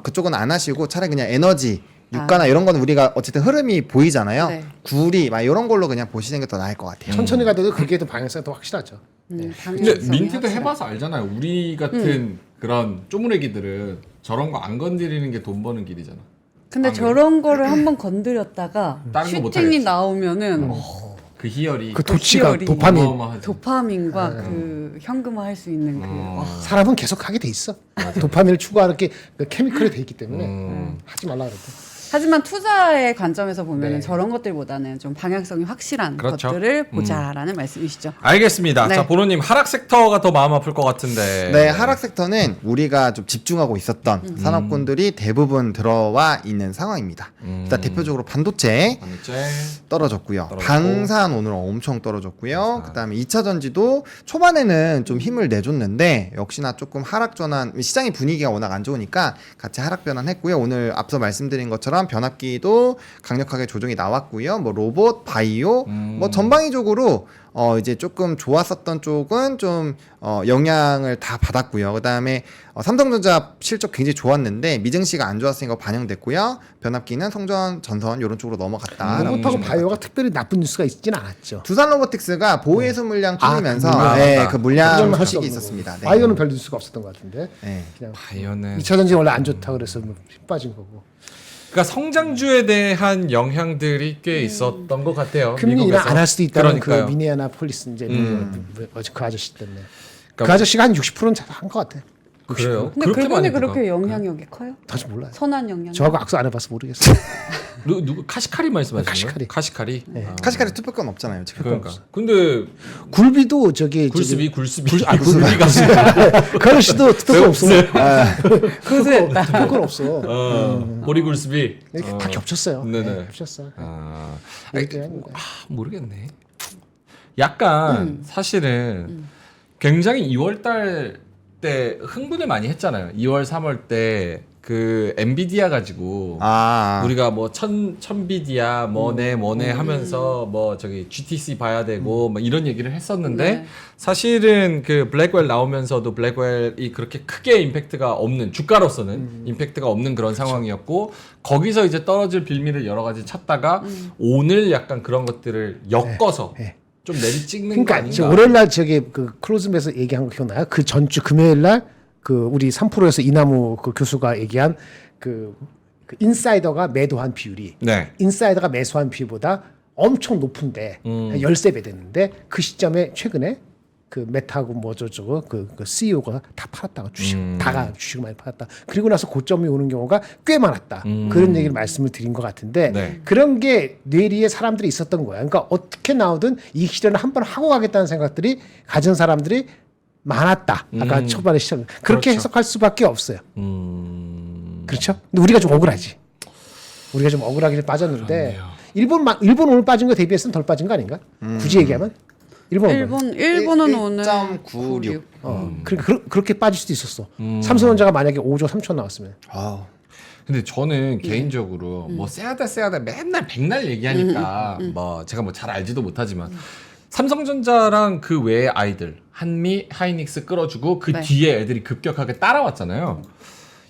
[SPEAKER 2] 그쪽은 안 하시고 차라리 그냥 에너지 유가나 이런 거는 우리가 어쨌든 흐름이 보이잖아요.
[SPEAKER 1] 네.
[SPEAKER 2] 구리 막 이런 걸로 그냥 보시는 게 더 나을 것 같아요.
[SPEAKER 3] 천천히 가도 그게 더 방향성이 더 확실하죠.
[SPEAKER 4] 근데
[SPEAKER 1] 방향성이
[SPEAKER 4] 민트도
[SPEAKER 1] 확실하죠.
[SPEAKER 4] 해봐서 알잖아요. 우리 같은 그런 쪼무레기들은 저런 거 안 건드리는 게 돈 버는 길이잖아.
[SPEAKER 1] 근데 저런 거를 한번 건드렸다가
[SPEAKER 4] 다른 거 못하겠지.
[SPEAKER 1] 슈팅이 나오면은
[SPEAKER 4] 그 희열이
[SPEAKER 3] 그 도치가
[SPEAKER 1] 희열이.
[SPEAKER 3] 도파민.
[SPEAKER 4] 어마어마하지.
[SPEAKER 1] 도파민과 그 현금화할 수 있는 그
[SPEAKER 3] 사람은 계속 하게 돼 있어. 도파민을 추구하는 게 그 케미컬이 돼 있기 때문에 하지 말라 그러고.
[SPEAKER 1] 하지만 투자의 관점에서 보면은
[SPEAKER 3] 네.
[SPEAKER 1] 저런 것들보다는 좀 방향성이 확실한
[SPEAKER 4] 그렇죠.
[SPEAKER 1] 것들을 보자라는 말씀이시죠.
[SPEAKER 4] 알겠습니다.
[SPEAKER 1] 네.
[SPEAKER 4] 자, 보노님 하락 섹터가 더 마음 아플 것 같은데.
[SPEAKER 2] 네, 하락 섹터는 우리가 좀 집중하고 있었던 산업군들이 대부분 들어와 있는 상황입니다. 일단 대표적으로 반도체
[SPEAKER 4] 반도체.
[SPEAKER 2] 떨어졌고요.
[SPEAKER 4] 떨어졌고.
[SPEAKER 2] 방산 오늘 엄청 떨어졌고요. 그다음에 2차 전지도 초반에는 좀 힘을 내줬는데 역시나 조금 하락 전환, 시장의 분위기가 워낙 안 좋으니까 같이 하락 변환했고요. 오늘 앞서 말씀드린 것처럼 변압기도 강력하게 조정이 나왔고요. 뭐 로봇, 바이오, 뭐 전방위적으로 이제 조금 좋았었던 쪽은 좀 영향을 다 받았고요. 그다음에 삼성전자 실적 굉장히 좋았는데 미증시가 안 좋았으니까 반영됐고요. 변압기는 성전, 전선 이런 쪽으로 넘어갔다.
[SPEAKER 3] 로봇하고 바이오가 특별히 나쁜 뉴스가 있지는 않았죠.
[SPEAKER 2] 두산 로보틱스가 보호해수 물량 줄이면서
[SPEAKER 3] 그 물량.
[SPEAKER 2] 네, 그 물량
[SPEAKER 3] 그건 할수
[SPEAKER 2] 소식이
[SPEAKER 3] 없는
[SPEAKER 2] 있었습니다.
[SPEAKER 3] 거고.
[SPEAKER 2] 네.
[SPEAKER 3] 바이오는 별 뉴스가 없었던 것 같은데.
[SPEAKER 2] 네.
[SPEAKER 3] 그냥
[SPEAKER 4] 바이오는
[SPEAKER 3] 2차 전지 원래 안 좋다 그래서 힘 빠진 거고.
[SPEAKER 4] 그러니까 성장주에 대한 영향들이 꽤 있었던 것 같아요.
[SPEAKER 3] 금리 인하
[SPEAKER 4] 미국에서.
[SPEAKER 3] 안 할 수도 있다는
[SPEAKER 4] 그러니까요.
[SPEAKER 3] 그 미네아폴리스 이제 그 아저씨 때문에. 그
[SPEAKER 4] 그러니까
[SPEAKER 3] 아저씨가 한 60%는 한 것 같아.
[SPEAKER 4] 그래요?
[SPEAKER 1] 근데
[SPEAKER 4] 그렇게
[SPEAKER 1] 그분이
[SPEAKER 4] 많이
[SPEAKER 1] 그렇게
[SPEAKER 4] 들어가?
[SPEAKER 1] 영향력이 커요?
[SPEAKER 3] 다시 몰라요.
[SPEAKER 1] 선한 영향.
[SPEAKER 3] 저하고 악수 안 해봐서 모르겠어요.
[SPEAKER 4] 누구 카시카리 말씀하시는 거예요?
[SPEAKER 3] 카시카리.
[SPEAKER 4] 카시카리.
[SPEAKER 2] 카시카리 투표권 없잖아요. 지금.
[SPEAKER 4] 그러니까. 근데
[SPEAKER 3] 굴비도 저기
[SPEAKER 4] 굴스비 굴스비.
[SPEAKER 3] 굴비가 그 아저씨도 투표권 없어.
[SPEAKER 1] 고수했다.
[SPEAKER 3] 투표권 없어.
[SPEAKER 4] 보리 굴스비.
[SPEAKER 3] 이렇게 다 겹쳤어요.
[SPEAKER 4] 네네.
[SPEAKER 3] 네, 겹쳤어.
[SPEAKER 4] 아,
[SPEAKER 3] 이렇게 했는데.
[SPEAKER 4] 모르겠네. 약간 사실은 굉장히 2월달 때 흥분을 많이 했잖아요. 2월, 3월 때 그 엔비디아 가지고 우리가 뭐 천비디아 뭐네 하면서 뭐 저기 GTC 봐야 되고 뭐 이런 얘기를 했었는데
[SPEAKER 1] 네.
[SPEAKER 4] 사실은 그 블랙웰 나오면서도 블랙웰이 그렇게 크게 임팩트가 없는 주가로서는 임팩트가 없는 그런 상황이었고 거기서 이제 떨어질 빌미를 여러 가지 찾다가 오늘 약간 그런 것들을 엮어서
[SPEAKER 3] 네.
[SPEAKER 4] 좀 내리 찍는 거
[SPEAKER 3] 그러니까
[SPEAKER 4] 아닌가?
[SPEAKER 3] 저 월요일 날 저기 그 클로즈에서 얘기한 거 기억나요? 그 전주 금요일 날 그 우리 3프로에서 이나무 그 교수가 얘기한 그 인사이더가 매도한 비율이
[SPEAKER 4] 네.
[SPEAKER 3] 인사이더가 매수한 비율보다 엄청 높은데 한 13배 됐는데 그 시점에 최근에 그 메타하고 뭐 저쩌고 그 CEO가 다 팔았다가 주식 다가 주식을 많이 팔았다. 그리고 나서 고점이 오는 경우가 꽤 많았다. 그런 얘기를 말씀을 드린 것 같은데
[SPEAKER 4] 네.
[SPEAKER 3] 그런 게 뇌리에 사람들이 있었던 거야. 그러니까 어떻게 나오든 이 실현을 한번 하고 가겠다는 생각들이 가진 사람들이 많았다. 아까 초반에 시작 그렇게
[SPEAKER 4] 그렇죠.
[SPEAKER 3] 해석할 수밖에 없어요. 그렇죠? 근데 우리가 좀 억울하지. 우리가 좀 억울하게 빠졌는데 일본 오늘 빠진 거 대비해서는 덜 빠진 거 아닌가? 굳이 얘기하면
[SPEAKER 1] 일본은 오늘
[SPEAKER 2] 1.96.
[SPEAKER 3] 그러니까 그렇게 빠질 수도 있었어. 삼성전자가 만약에 5조 3천 나왔으면.
[SPEAKER 4] 근데 저는 개인적으로 뭐 세야다 맨날 백날 얘기하니까 뭐 제가 뭐 잘 알지도 못하지만 삼성전자랑 그 외의 아이들 한미, 하이닉스 끌어주고 그
[SPEAKER 1] 네.
[SPEAKER 4] 뒤에 애들이 급격하게 따라왔잖아요.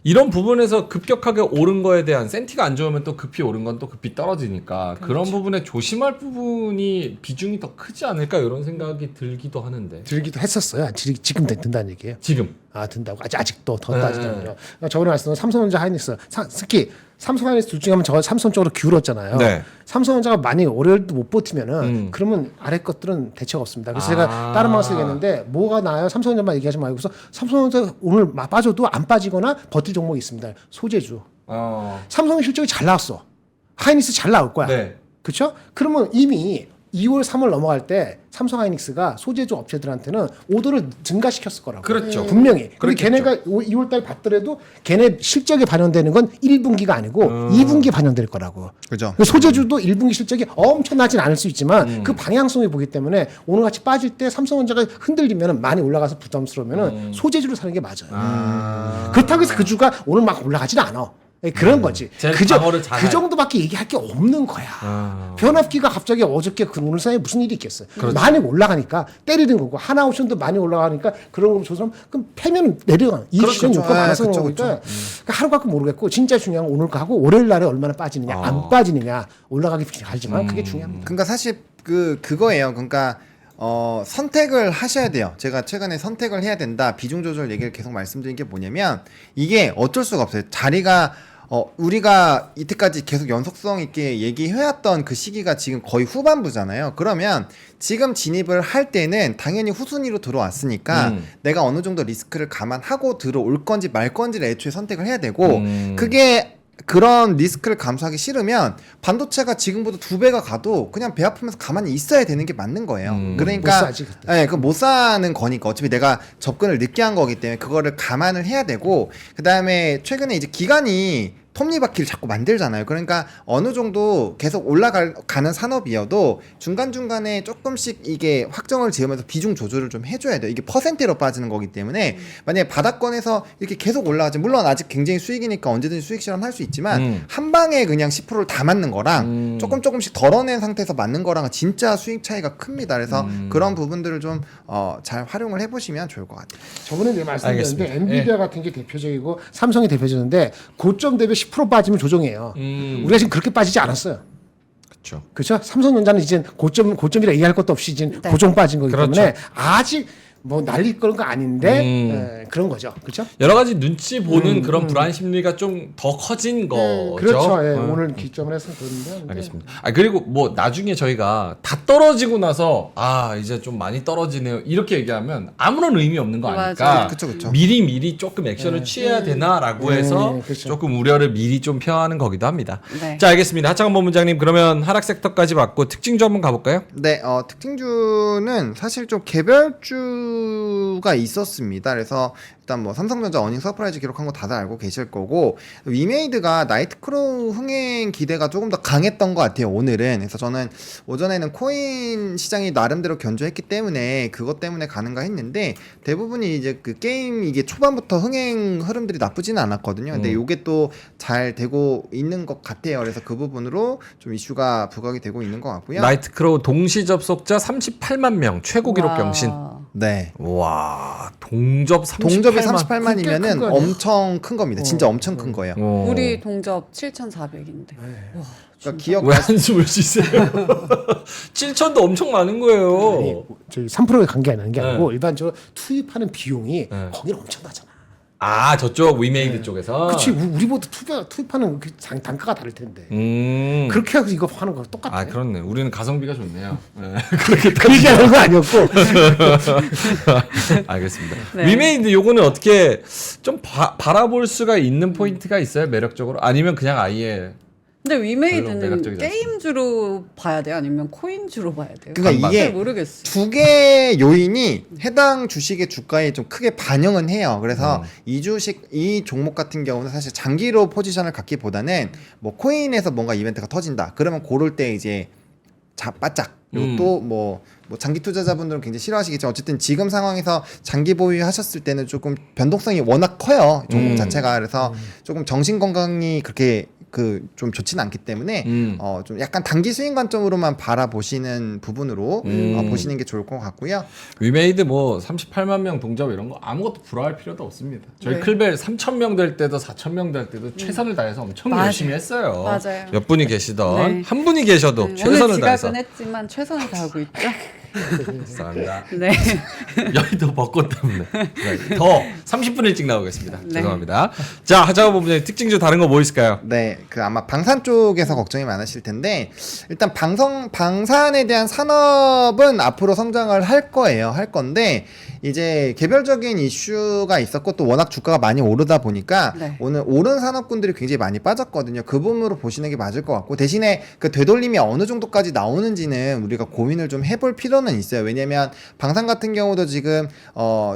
[SPEAKER 4] 이런 부분에서 급격하게 오른 거에 대한 센티가 안 좋으면 또 급히 오른 건 또 급히 떨어지니까 그런 부분에 조심할 부분이 비중이 더 크지 않을까 이런 생각이 들기도 하는데.
[SPEAKER 3] 들기도 했었어요. 지금 든다는 얘기예요.
[SPEAKER 4] 지금.
[SPEAKER 3] 아 든다고 아직도 더
[SPEAKER 4] 네.
[SPEAKER 3] 따지자면요. 저번에 말씀드린 삼성전자 하이닉스 특히 삼성 하이닉스 둘 중에 하면 저 삼성 쪽으로 기울었잖아요.
[SPEAKER 4] 네.
[SPEAKER 3] 삼성전자가 많이 월요일도 못 버티면은 그러면 아래 것들은 대책 없습니다. 그래서 제가 다른 방송 얘기했는데 뭐가 나아요? 삼성전자만 얘기하지 말고서 삼성전자 오늘 빠져도 안 빠지거나 버틸 종목이 있습니다. 소재주. 삼성 실적이 잘 나왔어. 하이닉스 잘 나올 거야.
[SPEAKER 4] 네.
[SPEAKER 3] 그렇죠? 그러면 이미 2월, 3월 넘어갈 때 삼성 하이닉스가 소재주 업체들한테는 오더를 증가시켰을 거라고.
[SPEAKER 4] 그렇죠.
[SPEAKER 3] 분명히. 근데
[SPEAKER 4] 그렇겠죠.
[SPEAKER 3] 걔네가 2월 달 봤더라도 걔네 실적이 반영되는 건 1분기가 아니고 2분기에 반영될 거라고.
[SPEAKER 2] 그죠.
[SPEAKER 3] 그 소재주도 1분기 실적이 엄청나진 않을 수 있지만 그 방향성이 보기 때문에 오늘같이 빠질 때 삼성전자가 흔들리면 많이 올라가서 부담스러우면 소재주를 사는 게 맞아요. 그렇다고 해서 그 주가 오늘 막 올라가지는 않아. 그런 거지.
[SPEAKER 4] 제일 방어를 잘해.
[SPEAKER 3] 그 정도밖에 얘기할 게 없는 거야. 변압기가 갑자기 어저께 그 오늘 사이에 무슨 일이 있겠어요. 많이 올라가니까 때리는 거고 하나옵션도 많이 올라가니까 그런 거 조선 그럼 패면 내려가. 이익 시장 요건 많아서 그런 거니까 그러니까 하루 갖고 모르겠고 진짜 중요한 건 오늘 가고 월요일 날에 얼마나 빠지느냐 안 빠지느냐 올라가기 하지만 그게 중요합니다.
[SPEAKER 2] 그러니까 사실 그거예요. 그러니까 선택을 하셔야 돼요. 제가 최근에 선택을 해야 된다. 비중 조절 얘기를 계속 말씀드린 게 뭐냐면 이게 어쩔 수가 없어요. 자리가 우리가 이때까지 계속 연속성 있게 얘기해왔던 그 시기가 지금 거의 후반부잖아요. 그러면 지금 진입을 할 때는 당연히 후순위로 들어왔으니까 내가 어느 정도 리스크를 감안하고 들어올 건지 말 건지를 애초에 선택을 해야 되고 그게 그런 리스크를 감수하기 싫으면 반도체가 지금보다 2배가 가도 그냥 배 아프면서 가만히 있어야 되는 게 맞는 거예요. 그러니까
[SPEAKER 3] 못 사지, 그때.
[SPEAKER 2] 네, 그 못 사는 거니까 어차피 내가 접근을 늦게 한 거기 때문에 그거를 감안을 해야 되고 그 다음에 최근에 이제 기간이 톱니바퀴를 자꾸 만들잖아요. 그러니까 어느 정도 계속 올라가는 산업이어도 중간중간에 조금씩 이게 확정을 지으면서 비중 조절을 좀 해줘야 돼요. 이게 퍼센트로 빠지는 거기 때문에 만약에 바닥권에서 이렇게 계속 올라가지 물론 아직 굉장히 수익이니까 언제든지 수익 실현할 수 있지만 한 방에 그냥 10%를 다 맞는 거랑 조금씩 덜어낸 상태에서 맞는 거랑은 진짜 수익 차이가 큽니다. 그래서 그런 부분들을 좀 잘 활용을 해보시면 좋을 것 같아요.
[SPEAKER 3] 저번에 내가 말씀드렸는데
[SPEAKER 4] 알겠습니다.
[SPEAKER 3] 엔비디아 같은 게 대표적이고 삼성이 대표적인데 고점 대비 10% 빠지면 조정해요. 우리가 지금 그렇게 빠지지 않았어요.
[SPEAKER 4] 그렇죠.
[SPEAKER 3] 그렇죠? 삼성전자는 이제 고점이라 얘기할 것도 없이 이제
[SPEAKER 1] 네.
[SPEAKER 3] 고정 빠진 거기
[SPEAKER 4] 그렇죠.
[SPEAKER 3] 때문에 아직 뭐 날릴 그런 거 아닌데 그런 거죠. 그렇죠?
[SPEAKER 4] 여러 가지 눈치 보는 그런 불안 심리가 좀 더 커진 거죠.
[SPEAKER 3] 그렇죠. 예, 오늘 기점을 해서 그런데
[SPEAKER 4] 알겠습니다. 그리고 뭐 나중에 저희가 다 떨어지고 나서 이제 좀 많이 떨어지네요. 이렇게 얘기하면 아무런 의미 없는 거 아니까
[SPEAKER 1] 맞아요.
[SPEAKER 2] 그쵸.
[SPEAKER 4] 미리 조금 액션을 취해야 되나라고 해서
[SPEAKER 3] 그렇죠.
[SPEAKER 4] 조금 우려를 미리 좀 표하는 거기도 합니다.
[SPEAKER 1] 네.
[SPEAKER 4] 자, 알겠습니다. 하창원 본부장님 그러면 하락 섹터까지 봤고 특징주 한번 가볼까요?
[SPEAKER 2] 네, 특징주는 사실 좀 개별주가 있었습니다. 그래서 일단 뭐 삼성전자 어닝 서프라이즈 기록한 거 다들 알고 계실 거고 위메이드가 나이트크로우 흥행 기대가 조금 더 강했던 것 같아요. 오늘은. 그래서 저는 오전에는 코인 시장이 나름대로 견조했기 때문에 그것 때문에 가는가 했는데 대부분이 이제 그 게임 이게 초반부터 흥행 흐름들이 나쁘지는 않았거든요. 근데 이게 또 잘 되고 있는 것 같아요. 그래서 그 부분으로 좀 이슈가 부각이 되고 있는 것 같고요.
[SPEAKER 4] 나이트크로우 동시 접속자 38만 명 최고 기록
[SPEAKER 1] 와.
[SPEAKER 4] 경신.
[SPEAKER 2] 네.
[SPEAKER 4] 와, 동접이
[SPEAKER 2] 동접이
[SPEAKER 4] 38만.
[SPEAKER 3] 큰
[SPEAKER 2] 38만이면은
[SPEAKER 3] 거 아니야?
[SPEAKER 2] 엄청 큰 겁니다. 진짜 엄청 큰 거예요.
[SPEAKER 1] 우리 동접 7,400인데.
[SPEAKER 2] 그러니까 기억
[SPEAKER 4] 왜 한숨을 쉬세요? 7천도 엄청 많은 거예요.
[SPEAKER 3] 아니, 저희 3%에 관계 안 하는 게 아니고
[SPEAKER 4] 네.
[SPEAKER 3] 일반적으로 투입하는 비용이
[SPEAKER 4] 네.
[SPEAKER 3] 거기는 엄청나잖아.
[SPEAKER 4] 저쪽 위메이드 쪽에서.
[SPEAKER 3] 그렇지 우리보다 투입하는 그 단가가 다를 텐데 그렇게 해서 이거 하는 거 똑같아.
[SPEAKER 4] 그렇네. 우리는 가성비가 좋네요. 네.
[SPEAKER 3] 그 얘기하는 거 아니었고
[SPEAKER 4] 알겠습니다.
[SPEAKER 1] 네.
[SPEAKER 4] 위메이드 요거는 어떻게 좀 바라볼 수가 있는 포인트가 있어요? 매력적으로? 아니면 그냥 아예
[SPEAKER 1] 근데
[SPEAKER 4] 별로
[SPEAKER 1] 위메이드는
[SPEAKER 4] 매력적이지
[SPEAKER 1] 게임주로 봐야 돼요? 아니면 코인주로 봐야 돼요?
[SPEAKER 2] 그러니까
[SPEAKER 1] 잘
[SPEAKER 2] 이게
[SPEAKER 1] 모르겠어.
[SPEAKER 2] 두 개의 요인이 해당 주식의 주가에 좀 크게 반영은 해요. 그래서 이 종목 같은 경우는 사실 장기로 포지션을 갖기보다는 뭐 코인에서 뭔가 이벤트가 터진다. 그러면 고를 때 이제 바짝 그리고 또 뭐 장기 투자자분들은 굉장히 싫어하시겠지만 어쨌든 지금 상황에서 장기 보유하셨을 때는 조금 변동성이 워낙 커요. 종목 자체가. 그래서 조금 정신 건강이 그렇게 좀 좋지는 않기 때문에 좀 약간 단기 수익 관점으로만 바라보시는 부분으로 보시는 게 좋을 것 같고요.
[SPEAKER 4] 위메이드 뭐 38만 명 동접 이런 거 아무것도 부러워할 필요도 없습니다. 저희
[SPEAKER 1] 네.
[SPEAKER 4] 클벨 3,000명 될 때도 4,000명 될 때도 최선을 다해서 엄청
[SPEAKER 1] 맞아요.
[SPEAKER 4] 열심히 했어요.
[SPEAKER 1] 맞아요.
[SPEAKER 4] 몇 분이 계시던
[SPEAKER 1] 네.
[SPEAKER 4] 한 분이 계셔도
[SPEAKER 1] 오늘
[SPEAKER 4] 최선을 다해서.
[SPEAKER 1] 지각은 했지만 최선을 다하고 있죠.
[SPEAKER 4] 감사합니다.
[SPEAKER 1] 네.
[SPEAKER 4] 여의도 벚꽃 때문에 네, 더 30분 일찍 나오겠습니다.
[SPEAKER 1] 네.
[SPEAKER 4] 죄송합니다. 자, 하자고 본부장님 특징 중 다른 거 뭐 있을까요?
[SPEAKER 2] 네, 그 아마 방산 쪽에서 걱정이 많으실 텐데 일단 방산에 대한 산업은 앞으로 성장을 할 거예요. 할 건데 이제 개별적인 이슈가 있었고 또 워낙 주가가 많이 오르다 보니까
[SPEAKER 1] 네.
[SPEAKER 2] 오늘 오른 산업군들이 굉장히 많이 빠졌거든요. 그 부분으로 보시는 게 맞을 것 같고 대신에 그 되돌림이 어느 정도까지 나오는지는 우리가 고민을 좀 해볼 필요는 있어요. 왜냐면 방산 같은 경우도 지금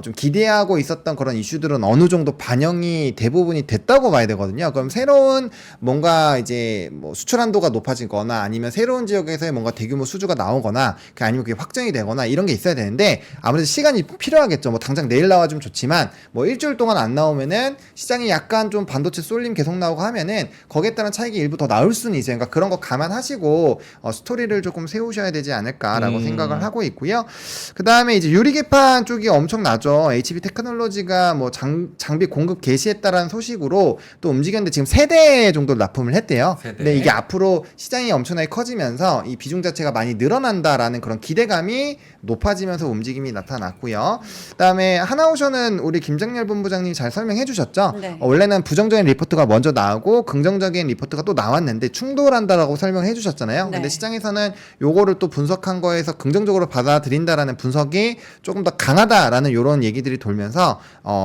[SPEAKER 2] 좀 기대하고 있었던 그런 이슈들은 어느 정도 반영이 대부분이 됐다고 봐야 되거든요. 그럼 새로운 뭔가 이제 뭐 수출 한도가 높아지거나 아니면 새로운 지역에서의 뭔가 대규모 수주가 나오거나 아니면 그게 확정이 되거나 이런 게 있어야 되는데 아무래도 시간이 필요하겠죠. 뭐 당장 내일 나와주면 좋지만 뭐 일주일 동안 안 나오면은 시장이 약간 좀 반도체 쏠림 계속 나오고 하면은 거기에 따른 차익이 일부 더 나올 수는 있어요. 그러니까 그런 거 감안하시고 스토리를 조금 세우셔야 되지 않을까라고 생각을 하고 있고요. 그 다음에 이제 유리기판 쪽이 엄청나죠. HB 테크놀로지가 뭐 장비 공급 개시했다라는 소식으로 또 움직였는데 지금 3대 정도 납품을 했대요. 근데 이게 앞으로 시장이 엄청나게 커지면서 이 비중 자체가 많이 늘어난다라는 그런 기대감이 높아지면서 움직임이 나타났고요. 그다음에 하나오션은 우리 김정렬 본부장님이 잘 설명해 주셨죠.
[SPEAKER 1] 네.
[SPEAKER 2] 원래는 부정적인 리포트가 먼저 나오고 긍정적인 리포트가 또 나왔는데 충돌한다라고 설명해 주셨잖아요.
[SPEAKER 1] 네.
[SPEAKER 2] 근데 시장에서는 요거를 또 분석한 거에서 긍정적으로 받아들인다라는 분석이 조금 더 강하다라는 요런 얘기들이 돌면서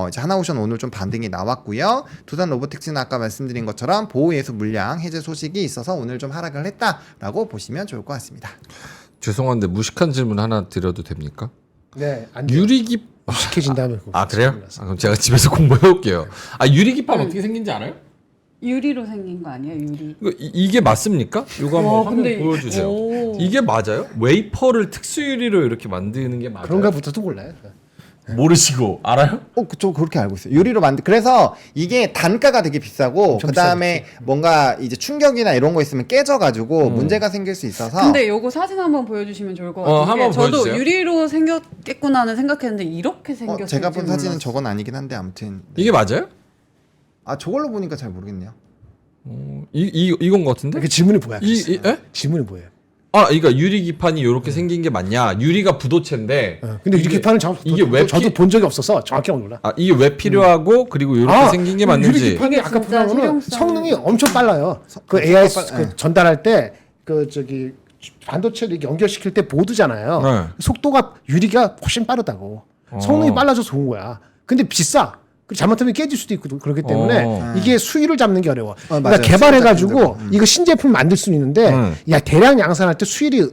[SPEAKER 2] 이제 하나오션 오늘 좀 반등이 나왔고요. 두산 로보틱스는 아까 말씀드린 것처럼 보호예수 물량 해제 소식이 있어서 오늘 좀 하락을 했다라고 보시면 좋을 것 같습니다.
[SPEAKER 4] 죄송한데 무식한 질문 하나 드려도 됩니까?
[SPEAKER 3] 네, 안 돼요.
[SPEAKER 4] 유리기
[SPEAKER 3] 식해진 다음에
[SPEAKER 4] 아 그래요? 그럼 제가 집에서 공부해 올게요. 아 유리기판 어떻게 생긴지 알아요?
[SPEAKER 1] 유리로 생긴 거 아니에요? 유리.
[SPEAKER 4] 이게 맞습니까? 이거 한번
[SPEAKER 1] 와,
[SPEAKER 4] 화면
[SPEAKER 1] 근데
[SPEAKER 4] 보여주세요.
[SPEAKER 1] 오.
[SPEAKER 4] 이게 맞아요? 웨이퍼를 특수 유리로 이렇게 만드는 게 맞아요?
[SPEAKER 3] 그런가부터도 몰라요.
[SPEAKER 4] 모르시고 알아요?
[SPEAKER 2] 저 그렇게 알고 있어요. 유리로 그래서 이게 단가가 되게 비싸고
[SPEAKER 3] 엄청
[SPEAKER 2] 그 다음에 뭔가 이제 충격이나 이런 거 있으면 깨져가지고 문제가 생길 수 있어서.
[SPEAKER 1] 근데 요거 사진 한번 보여주시면 좋을 것 같아요.
[SPEAKER 4] 한번
[SPEAKER 1] 저도
[SPEAKER 4] 보여주세요.
[SPEAKER 1] 유리로 생겼겠구나는 생각했는데 이렇게 생겼을
[SPEAKER 2] 제가 본 사진은
[SPEAKER 1] 몰랐어요.
[SPEAKER 2] 저건 아니긴 한데 아무튼.
[SPEAKER 4] 이게 맞아요?
[SPEAKER 2] 저걸로 보니까 잘 모르겠네요.
[SPEAKER 4] 이건 것 같은데?
[SPEAKER 3] 그 질문이 뭐야?
[SPEAKER 4] 에?
[SPEAKER 3] 질문이 뭐예요?
[SPEAKER 4] 그러니까 유리 기판이 이렇게 생긴 게 맞냐? 유리가 부도체인데.
[SPEAKER 3] 근데
[SPEAKER 4] 이게-
[SPEAKER 3] 이렇게 파는
[SPEAKER 4] 이게 왜
[SPEAKER 3] 저도 본 적이 없어서 정확히 몰라.
[SPEAKER 4] 이게 왜 필요하고 그리고 이렇게 생긴 게 맞는지.
[SPEAKER 3] 유리기판이 아까
[SPEAKER 1] 진짜
[SPEAKER 3] 보면은
[SPEAKER 1] 실용성.
[SPEAKER 3] 성능이 엄청 빨라요. 그 AI 전달할 때 그 저기 반도체를 연결시킬 때 보드잖아요.
[SPEAKER 4] 네.
[SPEAKER 3] 속도가 유리가 훨씬 빠르다고. 성능이 빨라져서 좋은 거야. 근데 비싸. 잘못하면 깨질 수도 있고 그렇기 때문에 이게 수위를 잡는 게 어려워. 그러니까
[SPEAKER 2] 맞아요.
[SPEAKER 3] 개발해가지고 이거 신제품 만들 수는 있는데 야 대량 양산할 때 수율이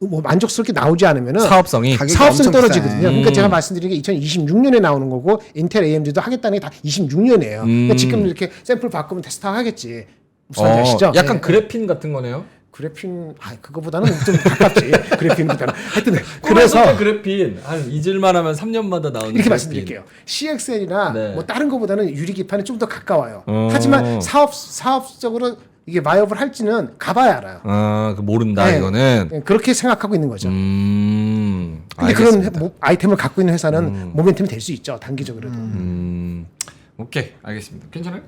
[SPEAKER 3] 뭐 만족스럽게 나오지 않으면은
[SPEAKER 4] 사업성이
[SPEAKER 2] 가격이
[SPEAKER 3] 사업성이
[SPEAKER 2] 엄청
[SPEAKER 3] 떨어지거든요.
[SPEAKER 2] 비싸요.
[SPEAKER 3] 그러니까 제가 말씀드린 게 2026년에 나오는 거고 인텔 AMD도 하겠다는 게 다 26년이에요. 그러니까 지금 이렇게 샘플 바꾸면 테스트 하겠지. 무슨 말인지 아시죠?
[SPEAKER 4] 약간
[SPEAKER 3] 네.
[SPEAKER 4] 그래핀 같은 거네요.
[SPEAKER 3] 그래핀 그거보다는 좀 가깝지. 그래핀보다는 하여튼 그래서
[SPEAKER 4] 그래핀 한 잊을만 하면 3년마다 나오는
[SPEAKER 3] 이렇게 말씀드릴게요. CXL이나
[SPEAKER 4] 네.
[SPEAKER 3] 뭐 다른 거보다는 유리기판이 좀 더 가까워요. 하지만 사업적으로 이게 마이업을 할지는 가봐야 알아요.
[SPEAKER 4] 모른다
[SPEAKER 3] 네.
[SPEAKER 4] 이거는.
[SPEAKER 3] 네, 그렇게 생각하고 있는 거죠. 근데
[SPEAKER 4] 알겠습니다.
[SPEAKER 3] 그런 아이템을 갖고 있는 회사는 모멘텀이 될 수 있죠. 단기적으로도.
[SPEAKER 4] 오케이 알겠습니다. 괜찮아요?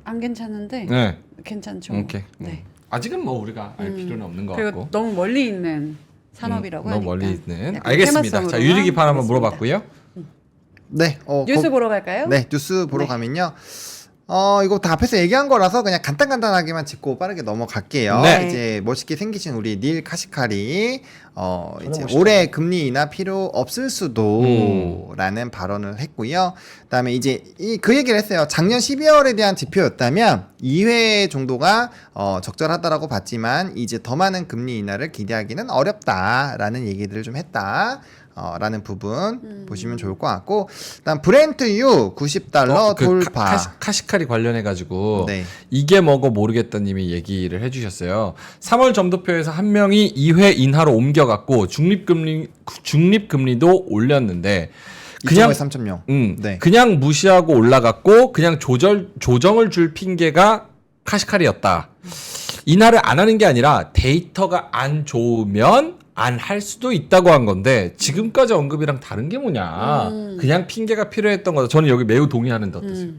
[SPEAKER 1] 안 괜찮은데
[SPEAKER 4] 네.
[SPEAKER 1] 괜찮죠.
[SPEAKER 4] 오케이.
[SPEAKER 1] 네.
[SPEAKER 4] 아직은 뭐 우리가 알 필요는 없는 것
[SPEAKER 1] 그리고
[SPEAKER 4] 같고.
[SPEAKER 1] 너무 멀리 있는 산업이라고
[SPEAKER 4] 너무
[SPEAKER 1] 하니까.
[SPEAKER 4] 멀리 있는.
[SPEAKER 1] 약간
[SPEAKER 4] 알겠습니다. 자
[SPEAKER 1] 테마성으로만
[SPEAKER 4] 유리기판 한번
[SPEAKER 1] 보겠습니다.
[SPEAKER 4] 물어봤고요.
[SPEAKER 2] 네.
[SPEAKER 1] 뉴스 보러 갈까요?
[SPEAKER 2] 네, 뉴스 보러
[SPEAKER 1] 네.
[SPEAKER 2] 가면요. 이거 다 앞에서 얘기한 거라서 그냥 간단하게만 짚고 빠르게 넘어갈게요.
[SPEAKER 4] 네.
[SPEAKER 2] 이제 멋있게 생기신 우리 닐 카시카리 이제
[SPEAKER 3] 멋있다.
[SPEAKER 2] 올해 금리 인하 필요 없을 수도라는 발언을 했고요. 그다음에 이제 그 얘기를 했어요. 작년 12월에 대한 지표였다면 2회 정도가 적절하다라고 봤지만 이제 더 많은 금리 인하를 기대하기는 어렵다라는 얘기들을 좀 했다. 라는 부분 보시면 좋을 것 같고, 그다음 브렌트유 90달러 돌파.
[SPEAKER 4] 카시카리 관련해 가지고
[SPEAKER 2] 네.
[SPEAKER 4] 이게 뭐고 모르겠다님이 얘기를 해주셨어요. 3월 점도표에서 한 명이 2회 인하로 옮겨갔고 중립금리도 올렸는데 그냥
[SPEAKER 2] 3,000명.
[SPEAKER 4] 네.
[SPEAKER 2] 네.
[SPEAKER 4] 그냥 무시하고 올라갔고 그냥 조정을 줄 핑계가 카시칼이었다. 인하를 안 하는 게 아니라 데이터가 안 좋으면 안 할 수도 있다고 한 건데 지금까지 언급이랑 다른 게 뭐냐. 그냥 핑계가 필요했던 거다. 저는 여기 매우 동의하는데 어떠세요?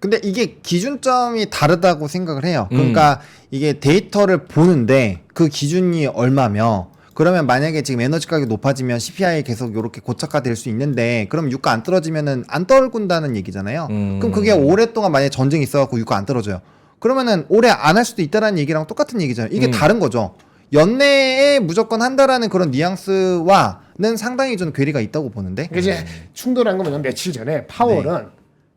[SPEAKER 2] 근데 이게 기준점이 다르다고 생각을 해요. 그러니까 이게 데이터를 보는데 그 기준이 얼마며 그러면 만약에 지금 에너지 가격이 높아지면 CPI 계속 이렇게 고착화될 수 있는데 그럼 유가 안 떨어지면은 안 떨군다는 얘기잖아요. 그럼 그게 오랫동안 만약에 전쟁이 있어갖고 유가 안 떨어져요. 그러면은 올해 안 할 수도 있다라는 얘기랑 똑같은 얘기잖아요. 이게 다른 거죠. 연내에 무조건 한다라는 그런 뉘앙스와는 상당히 좀 괴리가 있다고 보는데.
[SPEAKER 3] 그러니까 이제 충돌한 건 뭐냐면 며칠 전에 파월은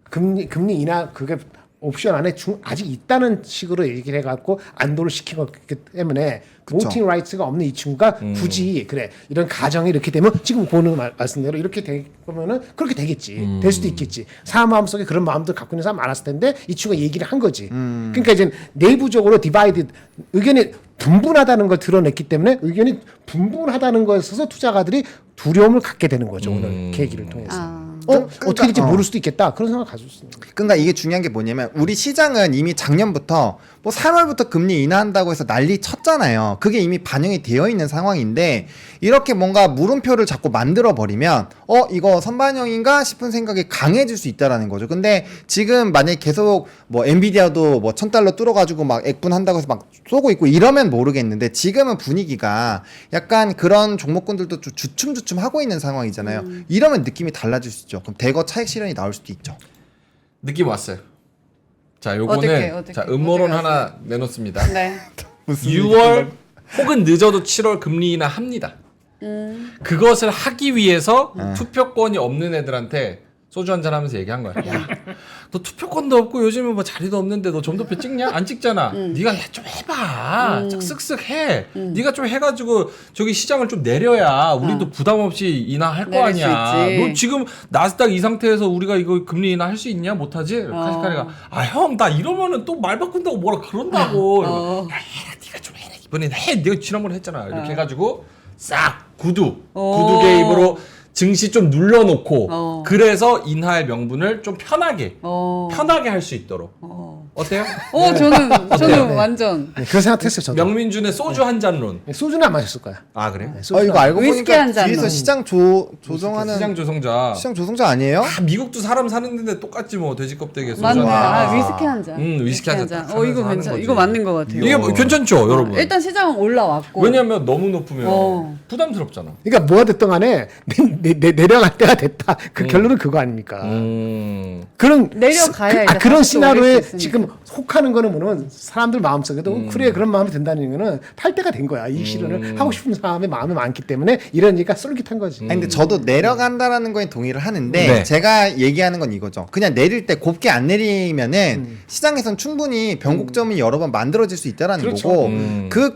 [SPEAKER 3] 금리 인하 그게 옵션 안에 아직 있다는 식으로 얘기를 해갖고 안도를 시킨 거기 때문에
[SPEAKER 2] 그쵸.
[SPEAKER 3] 보팅 라이트가 없는 이 친구가 굳이 그래 이런 가정이 이렇게 되면 지금 보는 말씀대로 이렇게 되면은 그렇게 되겠지 될 수도 있겠지 사람 마음속에 그런 마음들 갖고 있는 사람 많았을 텐데 이 친구가 얘기를 한 거지 그러니까 이제 내부적으로 디바이드 의견이 분분하다는 걸 드러냈기 때문에 의견이 분분하다는 거에 있어서 투자가들이 두려움을 갖게 되는 거죠 오늘 계기를 통해서 어떻게 될지 모를 수도 있겠다 그런 생각을 가질 수 있는 거예요.
[SPEAKER 2] 그러니까 이게 중요한 게 뭐냐면 우리 시장은 이미 작년부터 뭐 3월부터 금리 인하한다고 해서 난리 쳤잖아요. 그게 이미 반영이 되어 있는 상황인데 이렇게 뭔가 물음표를 자꾸 만들어 버리면 이거 선반영인가 싶은 생각이 강해질 수 있다라는 거죠. 근데 지금 만약에 계속 뭐 엔비디아도 뭐 $1,000 뚫어가지고 막 액분한다고 해서 막 쏘고 있고 이러면 모르겠는데 지금은 분위기가 약간 그런 종목군들도 좀 주춤주춤 하고 있는 상황이잖아요. 이러면 느낌이 달라질 수 있죠. 그럼 대거 차익 실현이 나올 수도 있죠.
[SPEAKER 4] 느낌 왔어요. 자, 요거는
[SPEAKER 1] 어떻게,
[SPEAKER 4] 자, 음모론
[SPEAKER 1] 어떻게
[SPEAKER 4] 하나 내놓습니다.
[SPEAKER 1] 네.
[SPEAKER 4] 6월 혹은 늦어도 7월 금리 인하 합니다. 그것을 하기 위해서 투표권이 없는 애들한테 소주 한잔 하면서 얘기한 거야. 야, 너 투표권도 없고 요즘은 뭐 자리도 없는데 너 점도표 찍냐? 안 찍잖아. 네가 좀 해봐. 쓱쓱 해. 네가 좀 해가지고 저기 시장을 좀 내려야 우리도 부담 없이 인하할 거
[SPEAKER 1] 내릴 수
[SPEAKER 4] 아니야.
[SPEAKER 1] 있지.
[SPEAKER 4] 너 지금 나스닥 이 상태에서 우리가 이거 금리 인하 할 수 있냐? 못하지? 카시카리가 아 형 나 이러면은 또 말 바꾼다고 뭐라 그런다고. 야 해라 네가 좀 해라 이번엔 해. 네가 지난번에 했잖아. 이렇게 해가지고 싹 구두 개입으로 증시 좀 눌러놓고 그래서 인하의 명분을 좀 편하게 할 수 있도록 어때요?
[SPEAKER 1] 저는 완전
[SPEAKER 3] 네, 그런 생각했어요 저도.
[SPEAKER 4] 명민준의 소주 한 잔론.
[SPEAKER 3] 소주는 안 마셨을 거야.
[SPEAKER 4] 아 그래?
[SPEAKER 3] 네, 소주는
[SPEAKER 2] 이거 알고
[SPEAKER 1] 위스키
[SPEAKER 2] 보니까
[SPEAKER 1] 한 잔
[SPEAKER 2] 뒤에서
[SPEAKER 1] 넣은.
[SPEAKER 2] 시장 조정하는
[SPEAKER 4] 시장 조성자.
[SPEAKER 2] 시장 조성자 아니에요?
[SPEAKER 4] 아, 미국도 사람 사는데 똑같지 뭐 돼지 껍데기에 소주
[SPEAKER 1] 맞네.
[SPEAKER 4] 한 잔.
[SPEAKER 1] 아, 위스키 한 잔.
[SPEAKER 4] 위스키 한 잔. 딱
[SPEAKER 1] 이거
[SPEAKER 4] 하면서
[SPEAKER 1] 괜찮.
[SPEAKER 4] 하는
[SPEAKER 1] 이거
[SPEAKER 4] 거지.
[SPEAKER 1] 맞는 것 같아요.
[SPEAKER 4] 이게 뭐 괜찮죠, 여러분?
[SPEAKER 1] 일단 시장은 올라왔고.
[SPEAKER 4] 왜냐면 너무 높으면
[SPEAKER 1] 어.
[SPEAKER 4] 부담스럽잖아.
[SPEAKER 3] 그러니까 뭐가 됐든 간에 내려갈 때가 됐다. 그 결론은 그거 아닙니까? 그런
[SPEAKER 1] 내려가야 이제
[SPEAKER 3] 그런
[SPEAKER 1] 다시 또 올릴
[SPEAKER 3] 시나리오에
[SPEAKER 1] 수 있으니까.
[SPEAKER 3] 지금 혹하는 거는 뭐는 사람들 마음속에도 그래 그런 마음이 든다는 거는 탈 때가 된 거야. 이 실현을 하고 싶은 사람의 마음이 많기 때문에 이런 얘기가 쏠깃한 거지.
[SPEAKER 2] 아니 근데 저도 내려간다라는 거에 동의를 하는데
[SPEAKER 4] 네.
[SPEAKER 2] 제가 얘기하는 건 이거죠. 그냥 내릴 때 곱게 안 내리면은 시장에선 충분히 변곡점이 여러 번 만들어질 수 있다라는
[SPEAKER 3] 그렇죠.
[SPEAKER 2] 거고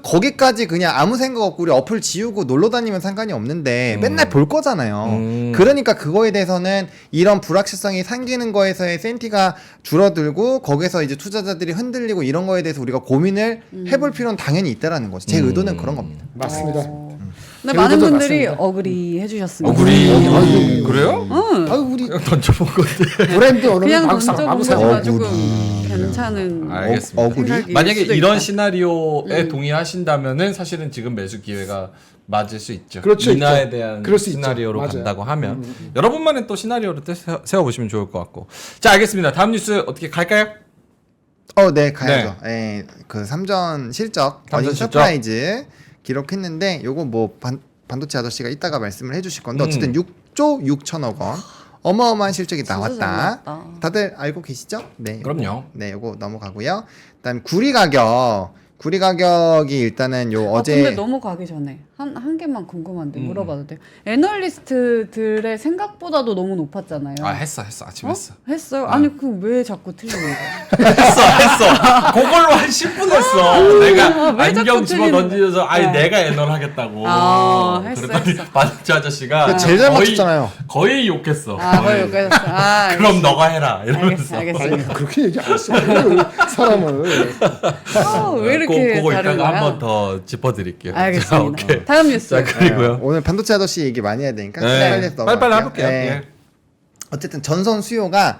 [SPEAKER 2] 거기까지 그냥 아무 생각 없고 우리 어플 지우고 놀러 다니면 상관이 없는데 맨날 볼 거잖아요. 그러니까 그거에 대해서는 이런 불확실성이 생기는 거에서의 센티가 줄어들고 거기서 이제 투자자들이 흔들리고 이런 거에 대해서 우리가 고민을 해볼 필요는 당연히 있다라는 거죠. 제 의도는 그런 겁니다.
[SPEAKER 3] 맞습니다.
[SPEAKER 1] 근데
[SPEAKER 3] 제
[SPEAKER 1] 많은
[SPEAKER 3] 의도도
[SPEAKER 1] 분들이
[SPEAKER 3] 맞습니다.
[SPEAKER 1] 어그리 해주셨습니다.
[SPEAKER 4] 그래요?
[SPEAKER 3] 아유 우리
[SPEAKER 4] 그냥 던져본 건데.
[SPEAKER 3] 브랜드 오늘
[SPEAKER 1] 그냥
[SPEAKER 3] 마구
[SPEAKER 1] 던져본
[SPEAKER 3] 사.
[SPEAKER 1] 거지 가지고 괜찮은
[SPEAKER 4] 알겠습니다.
[SPEAKER 2] 어구리?
[SPEAKER 1] 생각일
[SPEAKER 4] 만약에
[SPEAKER 1] 수도
[SPEAKER 4] 이런
[SPEAKER 1] 있다.
[SPEAKER 4] 시나리오에 동의하신다면은 사실은 지금 매수 기회가 맞을 수 있죠.
[SPEAKER 3] 그렇죠,
[SPEAKER 4] 인하에
[SPEAKER 3] 있죠.
[SPEAKER 4] 대한
[SPEAKER 3] 그럴 수 있죠.
[SPEAKER 4] 시나리오로
[SPEAKER 3] 맞아요.
[SPEAKER 4] 간다고 하면 여러분만의 또 시나리오를 또 세워보시면 좋을 것 같고. 자, 알겠습니다. 다음 뉴스 어떻게 갈까요?
[SPEAKER 2] 네, 가야죠. 예, 그 삼전 실적,
[SPEAKER 4] 삼전
[SPEAKER 2] 어닝
[SPEAKER 4] 실적.
[SPEAKER 2] 서프라이즈 기록했는데 요거 뭐 반도체 아저씨가 이따가 말씀을 해주실 건데 어쨌든 6조 6천억 원. 어마어마한 실적이
[SPEAKER 1] 진짜 잘
[SPEAKER 2] 나왔다.
[SPEAKER 1] 나왔다.
[SPEAKER 2] 다들 알고 계시죠? 네.
[SPEAKER 4] 그럼요.
[SPEAKER 2] 네, 요거 넘어가고요. 그다음 구리 가격이 일단은 요 어제
[SPEAKER 1] 근데 너무 가기 전에 한 개만 궁금한데 물어봐도 돼요? 애널리스트들의 생각보다도 너무 높았잖아요.
[SPEAKER 4] 아, 했어. 아침 했어.
[SPEAKER 1] 했어요? 아니 그 왜 자꾸 틀리는 거야?
[SPEAKER 4] 했어. 그걸로 한 10분 했어. 내가
[SPEAKER 1] 왜 자꾸
[SPEAKER 4] 안경 집어
[SPEAKER 1] 틀리는
[SPEAKER 4] 던지면서
[SPEAKER 1] 거야? 네.
[SPEAKER 4] 내가 애널 하겠다고.
[SPEAKER 1] 했어,
[SPEAKER 4] 그랬더니
[SPEAKER 1] 했어.
[SPEAKER 4] 반도체 아저씨가
[SPEAKER 2] 제일 잘
[SPEAKER 4] 거의-
[SPEAKER 2] 맞췄잖아요.
[SPEAKER 4] 거의 욕했어.
[SPEAKER 1] 거의 욕했어.
[SPEAKER 4] 그럼 너가 해라 이러면서.
[SPEAKER 1] 알겠어.
[SPEAKER 3] 그렇게 얘기 안 했어. 사람을.
[SPEAKER 1] 왜 이렇게
[SPEAKER 4] 그거
[SPEAKER 1] 다른
[SPEAKER 4] 이따가
[SPEAKER 1] 거야?
[SPEAKER 4] 한 번 더 짚어드릴게요. 자,
[SPEAKER 1] 알겠습니다.
[SPEAKER 4] 오케이.
[SPEAKER 1] 다음 뉴스.
[SPEAKER 4] 자, 그리고요.
[SPEAKER 2] 오늘 반도체 아저씨 얘기 많이 해야 되니까
[SPEAKER 4] 네.
[SPEAKER 2] 빨리 해서
[SPEAKER 4] 빨리빨리
[SPEAKER 2] 넘어갈게요.
[SPEAKER 4] 해볼게요. 예.
[SPEAKER 2] 어쨌든 전선 수요가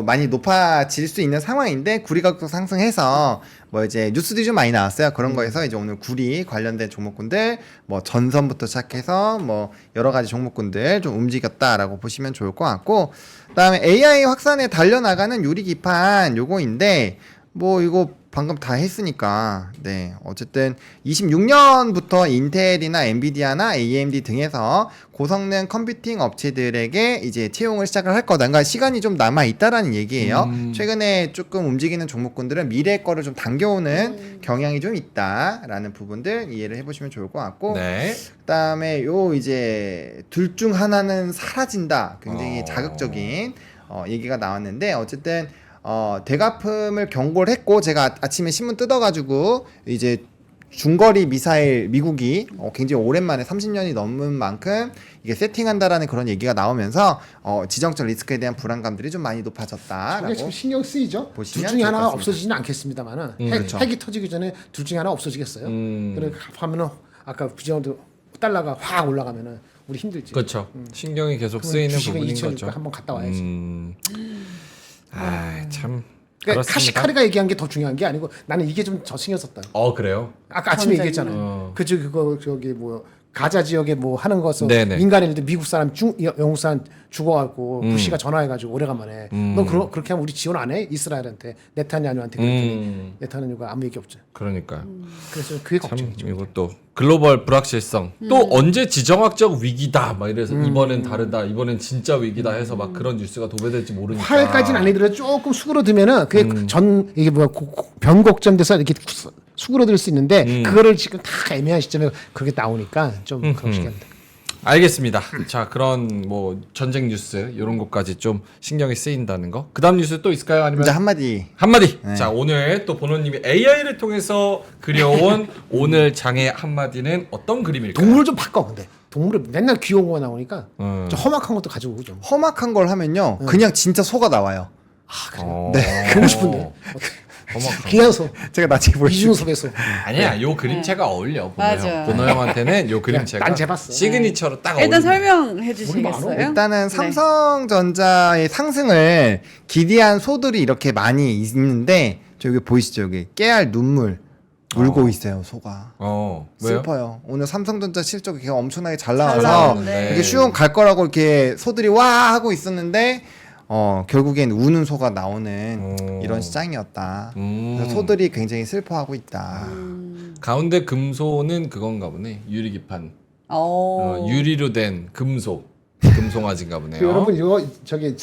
[SPEAKER 2] 많이 높아질 수 있는 상황인데 구리 가격도 상승해서 뭐 이제 뉴스들이 좀 많이 나왔어요. 그런 거에서 이제 오늘 구리 관련된 종목군들 뭐 전선부터 시작해서 뭐 여러 가지 종목군들 좀 움직였다라고 보시면 좋을 것 같고, 그다음에 AI 확산에 달려나가는 유리 기판 요거인데 뭐 이거 방금 다 했으니까 네 어쨌든 26년부터 인텔이나 엔비디아나 AMD 등에서 고성능 컴퓨팅 업체들에게 이제 채용을 시작을 할 거다. 그러니까 시간이 좀 남아 있다라는 얘기예요. 최근에 조금 움직이는 종목군들은 미래 거를 좀 당겨오는 경향이 좀 있다라는 부분들 이해를 해보시면 좋을 것 같고,
[SPEAKER 4] 네.
[SPEAKER 2] 그다음에 요 이제 둘 중 하나는 사라진다. 굉장히 자극적인 얘기가 나왔는데 어쨌든. 대가품을 경고를 했고, 제가 아침에 신문 뜯어가지고 이제 중거리 미사일 미국이 굉장히 오랜만에 30년이 넘은 만큼 이게 세팅한다라는 그런 얘기가 나오면서 지정적 리스크에 대한 불안감들이 좀 많이
[SPEAKER 3] 저게
[SPEAKER 2] 높아졌다라고.
[SPEAKER 3] 지금 신경 쓰이죠. 둘
[SPEAKER 2] 보시면
[SPEAKER 3] 중에
[SPEAKER 2] 좋을
[SPEAKER 3] 하나가
[SPEAKER 2] 것 같습니다.
[SPEAKER 3] 없어지지는 않겠습니다만은
[SPEAKER 2] 그렇죠.
[SPEAKER 3] 핵이 터지기 전에 둘 중에 하나 없어지겠어요. 그래 하면은 아까 부정도 달러가 확 올라가면은 우리 힘들지.
[SPEAKER 4] 그렇죠. 신경이 계속 쓰이는
[SPEAKER 3] 주식은
[SPEAKER 4] 부분인
[SPEAKER 3] 2,000이니까
[SPEAKER 4] 거죠.
[SPEAKER 3] 한번 갔다 와야지.
[SPEAKER 4] 참
[SPEAKER 3] 그러니까
[SPEAKER 4] 그렇습니다.
[SPEAKER 3] 카시카리가 얘기한 게 더 중요한 게 아니고 나는 이게 좀 더 신경 썼다.
[SPEAKER 4] 그래요?
[SPEAKER 3] 아까 아침에
[SPEAKER 1] 전쟁.
[SPEAKER 3] 얘기했잖아요. 그거 저기 뭐 가자 지역에 뭐 하는 것은
[SPEAKER 4] 네네.
[SPEAKER 3] 민간인들 미국 사람 영국 사람 죽어갖고 부시가 전화해가지고 오래간만에 너 그렇게 하면 우리 지원 안 해? 이스라엘한테 네타냐후한테 그랬더니 네타냐후가 아무 얘기 없죠.
[SPEAKER 4] 그러니까
[SPEAKER 3] 그래서 그게
[SPEAKER 4] 참
[SPEAKER 3] 걱정이죠.
[SPEAKER 4] 이것도 글로벌 불확실성 또 언제 지정학적 위기다 막 이래서 이번엔 다르다 이번엔 진짜 위기다 해서 막 그런 뉴스가 도배될지 모르니까
[SPEAKER 3] 화해까지는 아니더라도 조금 수그러들면은 그게 이게 뭐야 변곡점돼서 이렇게 수그러들 수 있는데 그거를 지금 다 애매한 시점에 그렇게 나오니까 좀 그렇게 합니다.
[SPEAKER 4] 알겠습니다. 자 그런 뭐 전쟁 뉴스 이런 것까지 좀 신경이 쓰인다는 거. 그다음 뉴스 또 있을까요? 아니면
[SPEAKER 2] 이제 한마디.
[SPEAKER 4] 한마디.
[SPEAKER 2] 네.
[SPEAKER 4] 자 오늘 또 보노님이 AI를 통해서 그려온 오늘 장의 한마디는 어떤 그림일까요?
[SPEAKER 3] 동물 좀 바꿔 근데 동물을 맨날 귀여운 거 나오니까 좀 험악한 것도 가지고 오고 좀.
[SPEAKER 2] 험악한 걸 하면요, 그냥 진짜 소가 나와요.
[SPEAKER 4] 네.
[SPEAKER 3] 보고 싶은데
[SPEAKER 4] 험악한
[SPEAKER 3] 귀한 소
[SPEAKER 2] 제가 나중에 보여줄게요.
[SPEAKER 3] 이중섭의 소.
[SPEAKER 4] 아니야, 요 그림체가 어울려. 보노
[SPEAKER 1] 맞아.
[SPEAKER 4] 형. 보노 형한테는 요 그림체가
[SPEAKER 3] 난 재봤어.
[SPEAKER 4] 시그니처로 딱
[SPEAKER 1] 일단
[SPEAKER 4] 어울려.
[SPEAKER 1] 설명해 주시겠어요?
[SPEAKER 2] 일단은
[SPEAKER 1] 네.
[SPEAKER 2] 삼성전자의 상승을 기대한 소들이 이렇게 많이 있는데 저기 보이시죠? 여기 깨알 눈물 울고 있어요, 소가.
[SPEAKER 4] 왜요?
[SPEAKER 2] 슬퍼요. 오늘 삼성전자 실적이 엄청나게 잘
[SPEAKER 1] 잘
[SPEAKER 2] 나와서
[SPEAKER 1] 나왔는데.
[SPEAKER 2] 이렇게 쉬운 갈 거라고 이렇게 소들이 와 하고 있었는데 결국엔 우는 소가 나오는 이런 시장이었다. 그래서 소들이 굉장히 슬퍼하고 있다.
[SPEAKER 4] 가운데 금소는 그건가 보네. 유리기판. 유리로 된 금소. 금송아지인가 보네요.
[SPEAKER 3] 여러분 이거 저기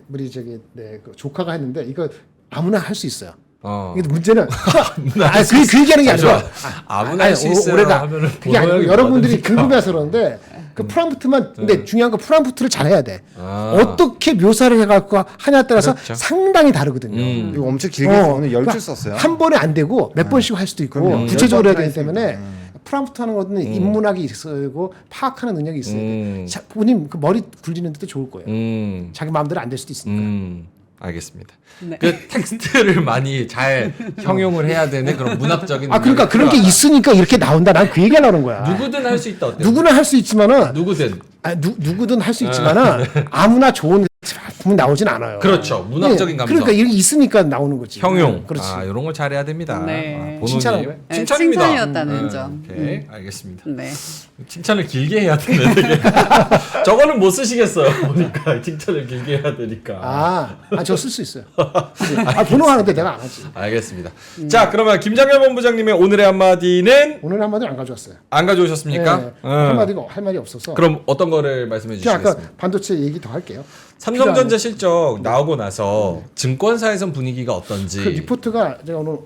[SPEAKER 3] 우리 저기 그 조카가 했는데 이거 아무나 할 수 있어요. 근데 문제는 그 얘기하는 게 아니라
[SPEAKER 4] 아무나 할 수 있어요
[SPEAKER 3] 올해가
[SPEAKER 4] 하면은
[SPEAKER 3] 그게 아니고
[SPEAKER 4] 보너형이
[SPEAKER 3] 여러분들이
[SPEAKER 4] 받으니까.
[SPEAKER 3] 궁금해서 그러는데 그 프롬프트만 근데 중요한 건 프롬프트를 잘해야 돼.
[SPEAKER 4] 아.
[SPEAKER 3] 어떻게 묘사를 해갖고 하냐에 따라서
[SPEAKER 4] 그렇죠.
[SPEAKER 3] 상당히 다르거든요.
[SPEAKER 2] 이거 엄청 길게 해서 오늘 10줄
[SPEAKER 3] 그러니까
[SPEAKER 2] 썼어요.
[SPEAKER 3] 한 번에 안 되고 몇 번씩 할 수도 있고
[SPEAKER 2] 그럼요.
[SPEAKER 3] 구체적으로 해야 되기
[SPEAKER 2] 10번
[SPEAKER 3] 때문에 프롬프트 하는 것은 인문학이 있어야고 파악하는 능력이 있어야 돼. 본인 그 머리 굴리는데도 좋을 거예요. 자기 마음대로 안 될 수도 있으니까.
[SPEAKER 4] 알겠습니다.
[SPEAKER 1] 네.
[SPEAKER 4] 그 텍스트를 많이 잘 형용을 해야 되는 그런 문학적인
[SPEAKER 3] 그러니까 그런 게 있으니까 이렇게 나온다. 난 그 얘기하려는 거야.
[SPEAKER 4] 누구든 할 수 있다 어때요?
[SPEAKER 3] 누구나 할 수 있지만은
[SPEAKER 4] 누구든
[SPEAKER 3] 누구든 할 수 있지만은 아무나 좋은 작품이 나오진 않아요.
[SPEAKER 4] 그렇죠. 문학적인 감성.
[SPEAKER 3] 그러니까 이게 있으니까 나오는 거지.
[SPEAKER 4] 형용.
[SPEAKER 3] 그렇지.
[SPEAKER 4] 이런 걸 잘해야 됩니다.
[SPEAKER 1] 네.
[SPEAKER 4] 보노님.
[SPEAKER 3] 칭찬한 거예요?
[SPEAKER 1] 네,
[SPEAKER 4] 칭찬입니다.
[SPEAKER 1] 칭찬이었다는 점.
[SPEAKER 4] 오케이, 알겠습니다.
[SPEAKER 1] 네.
[SPEAKER 4] 칭찬을 길게 해야 되네. 되게. 저거는 못 쓰시겠어요. 보니까 칭찬을 길게 해야 되니까.
[SPEAKER 3] 저 쓸 수 있어요. 번호하는데 내가 안 하지.
[SPEAKER 4] 알겠습니다. 자, 그러면 김장렬 본부장님의 오늘의 한마디는
[SPEAKER 3] 오늘 한마디는 안 가져왔어요.
[SPEAKER 4] 안 가져오셨습니까?
[SPEAKER 3] 네, 한마디가 할 말이 없어서.
[SPEAKER 4] 그럼 어떤 거를 말씀해
[SPEAKER 3] 그냥 아까
[SPEAKER 4] 주시겠습니까?
[SPEAKER 3] 반도체 얘기 더 할게요.
[SPEAKER 4] 삼성전자 실적 나오고 나서 증권사에선 분위기가 어떤지.
[SPEAKER 3] 그 리포트가 제가 오늘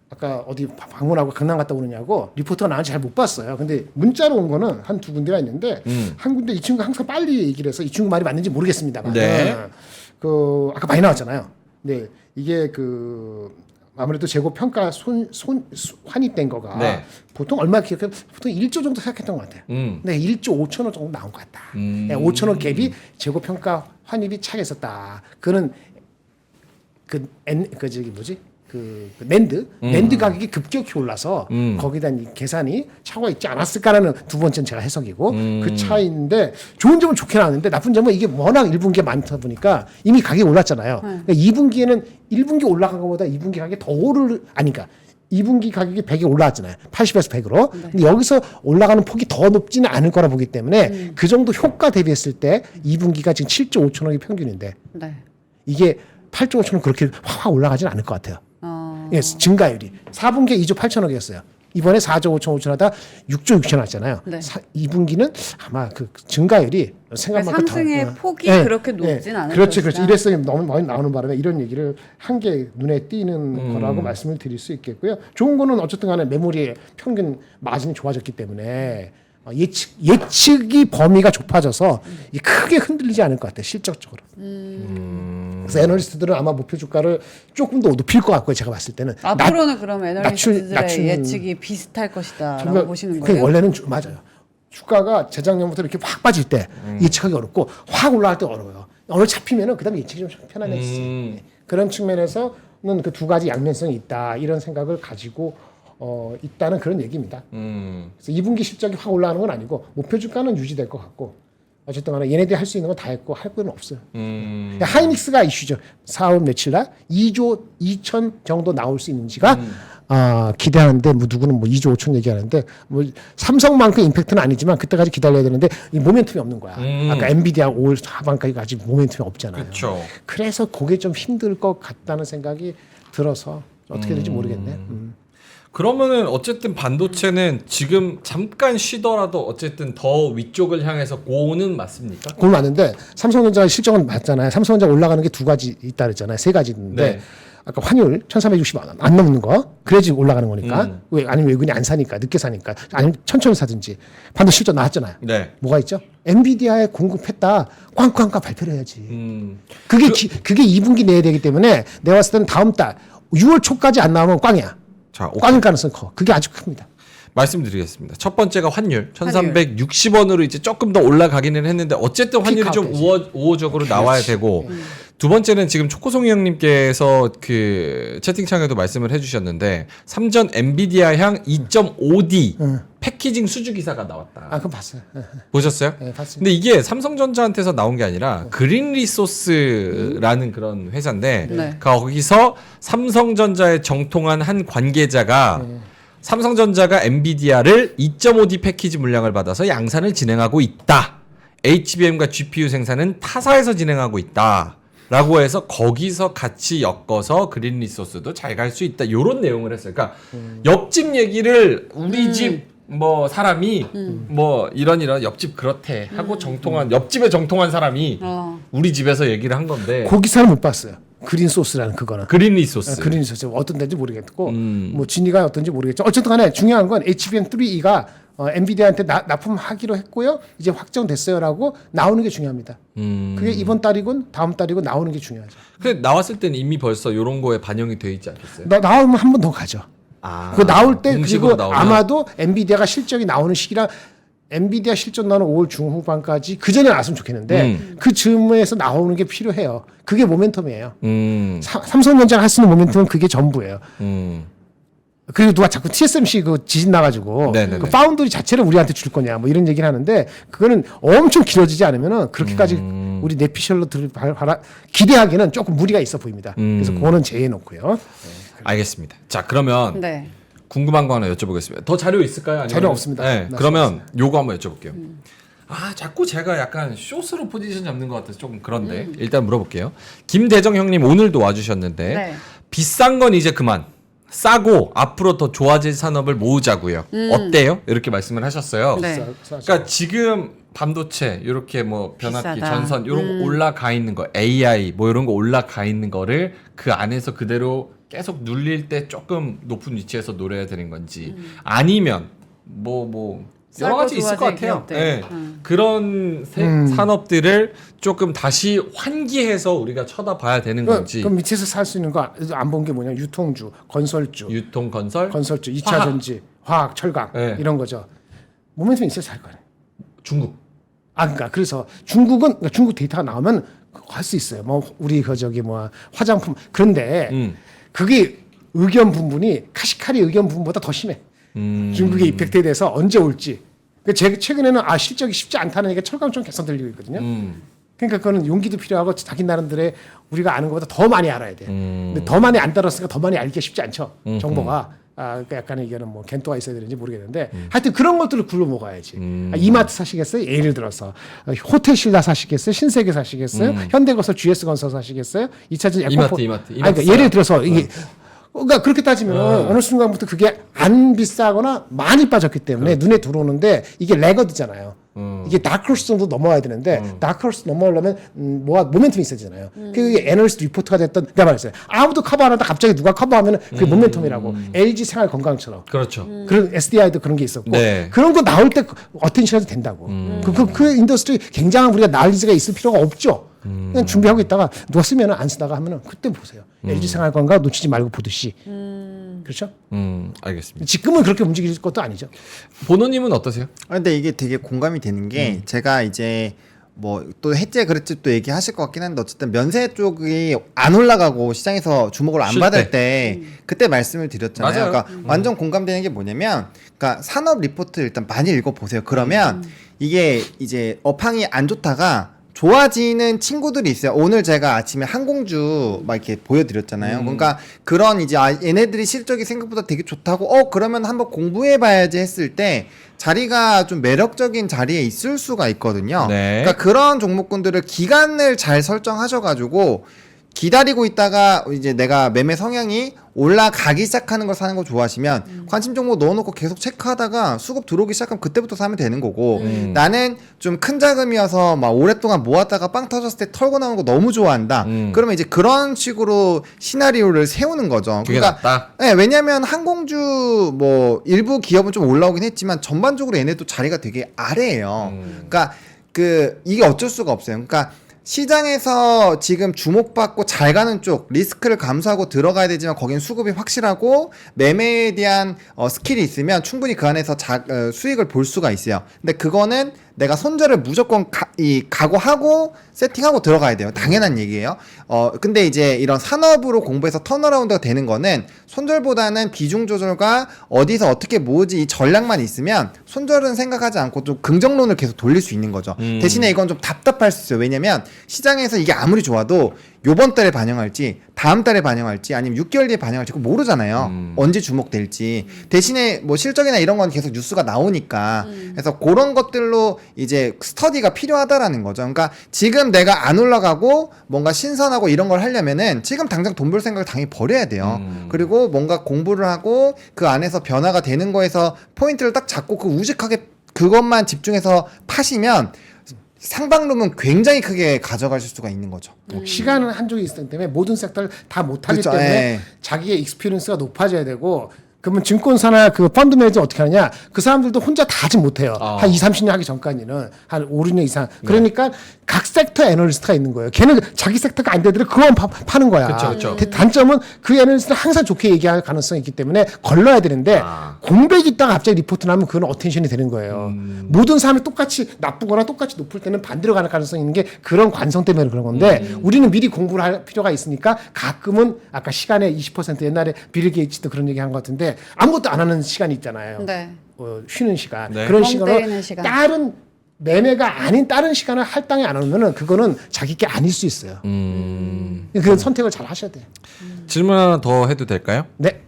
[SPEAKER 3] 아까 어디 방문하고 강남 갔다 오느냐고 리포트가 나한테 잘 못 봤어요. 근데 문자로 온 거는 한 두 군데가 있는데 한 군데 이 친구가 항상 빨리 얘기를 해서 이 친구 말이 맞는지 모르겠습니다만.
[SPEAKER 4] 네.
[SPEAKER 3] 그 아까 많이 나왔잖아요. 근데 이게 아무래도 재고 평가 환입된 거가
[SPEAKER 4] 네.
[SPEAKER 3] 보통 얼마 기억해? 보통 1조 정도 생각했던 것 같아요. 근데 1조 5천억 정도 나온 것 같다. 5천억 갭이 재고 평가 환입이 차게 있었다. 그거는 저기 뭐지? 낸드 가격이 급격히 올라서 거기다 이 계산이 차고가 있지 않았을까라는 두 번째는 제가 해석이고 그 차이인데 좋은 점은 좋게 나왔는데 나쁜 점은 이게 워낙 1분기에 많다 보니까 이미 가격이 올랐잖아요. 그러니까 2분기에는 1분기 올라간 것보다 2분기 가격이 더 그러니까 2분기 가격이 100이 올라왔잖아요. 80에서 100으로. 근데 여기서 올라가는 폭이 더 높지는 않을 거라 보기 때문에 그 정도 효과 대비했을 때 2분기가 지금 7조 5천억이 평균인데
[SPEAKER 1] 네.
[SPEAKER 3] 이게 8조 5천억 그렇게 확 올라가진 않을 것 같아요. 예, 증가율이 4분기에 2조 8천억이었어요. 이번에 4조 5천 하다 6조 6천 왔잖아요.
[SPEAKER 1] 네.
[SPEAKER 3] 2분기는 아마 그 증가율이 생각만큼
[SPEAKER 1] 상승의 폭이
[SPEAKER 3] 예,
[SPEAKER 1] 그렇게 높진 않을
[SPEAKER 3] 그렇죠,
[SPEAKER 1] 것이다.
[SPEAKER 3] 그렇죠. 일회성이 너무 많이 나오는 바람에 이런 얘기를 한 개 눈에 띄는 거라고 말씀을 드릴 수 있겠고요. 좋은 거는 어쨌든 간에 메모리의 평균 마진이 좋아졌기 때문에 예측이 범위가 좁아져서 크게 흔들리지 않을 것 같아요. 실적적으로. 그래서 애널리스트들은 아마 목표 주가를 조금 더 높일 것 같고요. 제가 봤을 때는
[SPEAKER 1] 앞으로는 그럼 애널리스트들의
[SPEAKER 3] 낮추는-
[SPEAKER 1] 예측이 비슷할 것이다라고
[SPEAKER 3] 정말
[SPEAKER 1] 보시는
[SPEAKER 3] 그게
[SPEAKER 1] 거예요?
[SPEAKER 3] 원래는 맞아요. 주가가 재작년부터 이렇게 확 빠질 때 예측하기 어렵고 확 올라갈 때 어려워요. 어느 잡히면은 그다음에 예측이 좀 편안해지지. 네. 그런 측면에서는 그 두 가지 양면성이 있다 이런 생각을 가지고 있다는 그런 얘기입니다. 그래서 2분기 실적이 확 올라가는 건 아니고 목표 주가는 유지될 것 같고 어쨌든 간에 얘네들이 할 수 있는 건 다 했고 할 건 없어요. 하이닉스가 이슈죠. 4월 며칠 날 2조 2천 정도 나올 수 있는지가 기대하는데 뭐 누구는 뭐 2조 5천 얘기하는데 뭐 삼성만큼 임팩트는 아니지만 그때까지 기다려야 되는데 이 모멘텀이 없는 거야. 아까 엔비디아 5월 하반까지 아직 모멘텀이 없잖아요.
[SPEAKER 4] 그렇죠.
[SPEAKER 3] 그래서 그게 좀 힘들 것 같다는 생각이 들어서 어떻게 될지 모르겠네.
[SPEAKER 4] 그러면은 어쨌든 반도체는 지금 잠깐 쉬더라도 어쨌든 더 위쪽을 향해서 고는 맞습니까?
[SPEAKER 3] 그건 맞는데 삼성전자 실적은 맞잖아요. 삼성전자 올라가는 게 두 가지 있다 그랬잖아요. 세 가지 있는데
[SPEAKER 4] 네.
[SPEAKER 3] 아까 환율 1,360원 안 넘는 거 그래야지 올라가는 거니까 왜 아니면 외국인이 안 사니까 늦게 사니까 아니면 천천히 사든지 반도 실적 나왔잖아요.
[SPEAKER 4] 네.
[SPEAKER 3] 뭐가 있죠? 엔비디아에 공급했다 꽝꽝꽝 발표를 해야지. 그게 2분기 내야 되기 때문에 내가 봤을 때는 다음 달 6월 초까지 안 나오면 꽝이야.
[SPEAKER 4] 자, 오케이.
[SPEAKER 3] 꽝일 가능성이 커. 그게 아주 큽니다.
[SPEAKER 4] 말씀드리겠습니다. 첫 번째가 환율 1,360원으로 이제 조금 더 올라가기는 했는데 어쨌든 환율이 좀 우호적으로 나와야 되고 두 번째는 지금 초코송이 형님께서 그 채팅창에도 말씀을 해주셨는데 삼전 엔비디아향 2.5D 패키징 수주 기사가 나왔다.
[SPEAKER 3] 아, 그거 봤어요.
[SPEAKER 4] 보셨어요?
[SPEAKER 3] 네, 봤습니다.
[SPEAKER 4] 근데 이게 삼성전자한테서 나온 게 아니라 그린 리소스라는 그런 회사인데
[SPEAKER 1] 네.
[SPEAKER 4] 거기서 삼성전자에 정통한 한 관계자가 삼성전자가 엔비디아를 2.5D 패키지 물량을 받아서 양산을 진행하고 있다. HBM과 GPU 생산은 타사에서 진행하고 있다. 라고 해서 거기서 같이 엮어서 그린 리소스도 잘 갈 수 있다. 요런 내용을 했어요. 그러니까 옆집 얘기를 우리 집 뭐 사람이 뭐 이런 옆집 그렇대 하고 정통한 옆집에 정통한 사람이 우리 집에서 얘기를 한 건데
[SPEAKER 3] 그 기사를 못 봤어요. 그린 소스라는 그거는.
[SPEAKER 4] 그린 리소스.
[SPEAKER 3] 그린 소스 어떤 데인지 모르겠고 뭐 진위가 어떤지 모르겠죠. 어쨌든 간에 중요한 건 HBM3E가 엔비디아한테 납품하기로 했고요. 이제 확정됐어요라고 나오는 게 중요합니다. 그게 이번 달이건 다음 달이건 나오는 게 중요하죠.
[SPEAKER 4] 근데 나왔을 때는 이미 벌써 요런 거에 반영이 돼 있지 않겠어요?
[SPEAKER 3] 나오면 한 번 더 가죠. 그거 나올 때
[SPEAKER 4] 공식으로
[SPEAKER 3] 그리고
[SPEAKER 4] 나오면?
[SPEAKER 3] 아마도 엔비디아가 실적이 나오는 시기랑 엔비디아 실적 나오는 5월 중후반까지 그 전에 나왔으면 좋겠는데 그 즈음에서 나오는 게 필요해요. 그게 모멘텀이에요. 삼성전자가 할 수 있는 모멘텀은 그게 전부예요. 그리고 누가 자꾸 TSMC 그 지진 나가지고
[SPEAKER 4] 네네네.
[SPEAKER 3] 그 파운드리 자체를 우리한테 줄 거냐 뭐 이런 얘기를 하는데 그거는 엄청 길어지지 않으면은 그렇게까지 우리 내피셜로 기대하기는 조금 무리가 있어 보입니다. 그래서 그거는 제해놓고요.
[SPEAKER 4] 알겠습니다. 자, 그러면
[SPEAKER 1] 네.
[SPEAKER 4] 궁금한 거 하나 여쭤보겠습니다. 더 자료 있을까요? 아니면
[SPEAKER 3] 자료 없습니다.
[SPEAKER 4] 네.
[SPEAKER 3] 네,
[SPEAKER 4] 그러면 요거 한번 여쭤볼게요. 자꾸 제가 약간 쇼스로 포지션 잡는 것 같아서 조금 그런데 일단 물어볼게요. 김대정 형님 오늘도 와주셨는데
[SPEAKER 1] 네.
[SPEAKER 4] 비싼 건 이제 그만. 싸고 앞으로 더 좋아질 산업을 모으자고요. 어때요? 이렇게 말씀을 하셨어요.
[SPEAKER 1] 네.
[SPEAKER 4] 그러니까 지금 반도체 이렇게 뭐 변압기,
[SPEAKER 1] 비싸다.
[SPEAKER 4] 전선 이런 거 올라가 있는 거, AI 뭐 이런 거 올라가 있는 거를 그 안에서 그대로 계속 눌릴 때 조금 높은 위치에서 노려야 되는 건지 아니면 뭐 여러 가지 있을 것
[SPEAKER 1] 좋아질
[SPEAKER 4] 같아요.
[SPEAKER 1] 기업들.
[SPEAKER 4] 네. 그런 산업들을 조금 다시 환기해서 우리가 쳐다봐야 되는 건지.
[SPEAKER 3] 그럼 밑에서 살 수 있는 거 안 본 게 뭐냐? 유통주, 건설주,
[SPEAKER 4] 유통 건설,
[SPEAKER 3] 건설주, 2차 전지, 화학, 철강
[SPEAKER 4] 네.
[SPEAKER 3] 이런 거죠. 모멘텀이 있어야 살 거예요.
[SPEAKER 4] 중국.
[SPEAKER 3] 그러니까 그래서 중국은 중국 데이터가 나오면 할 수 있어요. 뭐 우리 그 저기 뭐 화장품 그런데 그게 의견 분분이 카시카리 의견 분분보다 더 심해. 중국의 이펙트에 대해서 언제 올지. 최근에는 실적이 쉽지 않다는 얘기가 철강처럼 계속 들리고 있거든요. 그러니까 그거는 용기도 필요하고 자기 나름대로의 우리가 아는 것보다 더 많이 알아야 돼. 근데 더 많이 안 들었으니까 더 많이 알기가 쉽지 않죠. 정보가. 그러니까 약간의 이거는 뭐 겐토가 있어야 되는지 모르겠는데 하여튼 그런 것들을 굴러 먹어야지. 이마트 사시겠어요? 예를 들어서 호텔 신라 사시겠어요? 신세계 사시겠어요? 현대건설 GS건설 사시겠어요? 2차전
[SPEAKER 4] 이마트.
[SPEAKER 3] 그러니까 예를 들어서 이게 그러니까 그렇게 따지면 어느 순간부터 그게 안 비싸거나 많이 빠졌기 때문에 눈에 들어오는데 이게 레거드잖아요. 이게 다크호스 정도 넘어와야 되는데 다크호스 넘어오려면 모멘텀이 있어야 되잖아요. 그게 애널리스트 리포트가 됐던 내가 말했어요. 아무도 커버 안 하다 갑자기 누가 커버하면 그게 모멘텀이라고. LG 생활 건강처럼.
[SPEAKER 4] 그렇죠.
[SPEAKER 3] 그런 SDI도 그런 게 있었고
[SPEAKER 4] 네.
[SPEAKER 3] 그런 거 나올 때 어텐션이 된다고. 그 인더스트리 굉장한 우리가 난리가 있을 필요가 없죠. 그냥 준비하고 있다가 누가 쓰면 안 쓰다가 하면은 그때 보세요. LG 생활 건강 놓치지 말고 보듯이. 그렇죠?
[SPEAKER 4] 알겠습니다.
[SPEAKER 3] 지금은 그렇게 움직일 것도 아니죠.
[SPEAKER 4] 보노님은 어떠세요?
[SPEAKER 2] 근데 이게 되게 공감이 되는 게 제가 이제 뭐 또 해제 그랬지 또 얘기하실 것 같긴 한데 어쨌든 면세 쪽이 안 올라가고 시장에서 주목을 안
[SPEAKER 4] 쉴
[SPEAKER 2] 받을 때 그때 말씀을 드렸잖아요.
[SPEAKER 4] 맞아요.
[SPEAKER 2] 그러니까 완전 공감되는 게 뭐냐면 그러니까 산업 리포트 일단 많이 읽어보세요. 그러면 이게 이제 업황이 안 좋다가 좋아지는 친구들이 있어요. 오늘 제가 아침에 항공주 막 이렇게 보여드렸잖아요. 그러니까 그런 이제 얘네들이 실적이 생각보다 되게 좋다고 그러면 한번 공부해봐야지 했을 때 자리가 좀 매력적인 자리에 있을 수가 있거든요.
[SPEAKER 4] 네.
[SPEAKER 2] 그러니까 그런 종목군들을 기간을 잘 설정하셔가지고 기다리고 있다가 이제 내가 매매 성향이 올라가기 시작하는 걸 사는 거 좋아하시면 관심 종목 넣어놓고 계속 체크하다가 수급 들어오기 시작하면 그때부터 사면 되는 거고 나는 좀 큰 자금이어서 막 오랫동안 모았다가 빵 터졌을 때 털고 나오는 거 너무 좋아한다. 그러면 이제 그런 식으로 시나리오를 세우는 거죠.
[SPEAKER 4] 그게 낫다?
[SPEAKER 2] 네, 왜냐하면 항공주 뭐 일부 기업은 좀 올라오긴 했지만 전반적으로 얘네도 자리가 되게 아래예요. 그러니까 이게 어쩔 수가 없어요. 그러니까 시장에서 지금 주목받고 잘 가는 쪽 리스크를 감수하고 들어가야 되지만 거긴 수급이 확실하고 매매에 대한 스킬이 있으면 충분히 그 안에서 수익을 볼 수가 있어요. 근데 그거는 내가 손절을 무조건 각오하고 세팅하고 들어가야 돼요. 당연한 얘기예요. 근데 이제 이런 산업으로 공부해서 턴어라운드가 되는 거는 손절보다는 비중 조절과 어디서 어떻게 모으지 이 전략만 있으면 손절은 생각하지 않고 좀 긍정론을 계속 돌릴 수 있는 거죠. 대신에 이건 좀 답답할 수 있어요. 왜냐면 시장에서 이게 아무리 좋아도 요번 달에 반영할지 다음 달에 반영할지 아니면 6개월 뒤에 반영할지 그거 모르잖아요. 언제 주목될지. 대신에 뭐 실적이나 이런 건 계속 뉴스가 나오니까 그래서 그런 것들로 이제 스터디가 필요하다라는 거죠. 그러니까 지금 내가 안 올라가고 뭔가 신선하고 이런 걸 하려면은 지금 당장 돈 벌 생각을 당연히 버려야 돼요. 그리고 뭔가 공부를 하고 그 안에서 변화가 되는 거에서 포인트를 딱 잡고 그 우직하게 그것만 집중해서 파시면 상방룸은 굉장히 크게 가져가실 수가 있는 거죠.
[SPEAKER 3] 시간은 한쪽에 있기 때문에 모든 섹터를 다 못하기
[SPEAKER 2] 그렇죠.
[SPEAKER 3] 때문에
[SPEAKER 2] 예.
[SPEAKER 3] 자기의 익스피리언스가 높아져야 되고 그러면 증권사나 그 펀드 매니저 어떻게 하느냐 그 사람들도 혼자 다 하지 못해요. 한 20-30년 하기 전까지는 한 5-6년 이상 그러니까 각 섹터 애널리스트가 있는 거예요. 걔는 자기 섹터가 안 되더라도 그건 파는 거야.
[SPEAKER 4] 그쵸.
[SPEAKER 3] 단점은 그 애널리스트는 항상 좋게 얘기할 가능성이 있기 때문에 걸러야 되는데 공백이 있다가 갑자기 리포트 나면 그건 어텐션이 되는 거예요. 모든 사람이 똑같이 나쁘거나 똑같이 높을 때는 반대로 가는 가능성이 있는 게 그런 관성 때문에 그런 건데 우리는 미리 공부를 할 필요가 있으니까 가끔은 아까 시간의 20% 옛날에 빌 게이츠도 그런 얘기 한 것 같은데 아무것도 안 하는 시간이 있잖아요.
[SPEAKER 1] 네.
[SPEAKER 3] 쉬는 시간.
[SPEAKER 4] 네.
[SPEAKER 3] 그런
[SPEAKER 1] 멍 때리는
[SPEAKER 3] 시간을
[SPEAKER 1] 시간.
[SPEAKER 3] 다른 매매가 아닌 다른 시간을 할당이 안 하면은 그거는 자기 게 아닐 수 있어요. 그 선택을 잘 하셔야 돼요.
[SPEAKER 4] 질문 하나 더 해도 될까요?
[SPEAKER 3] 네.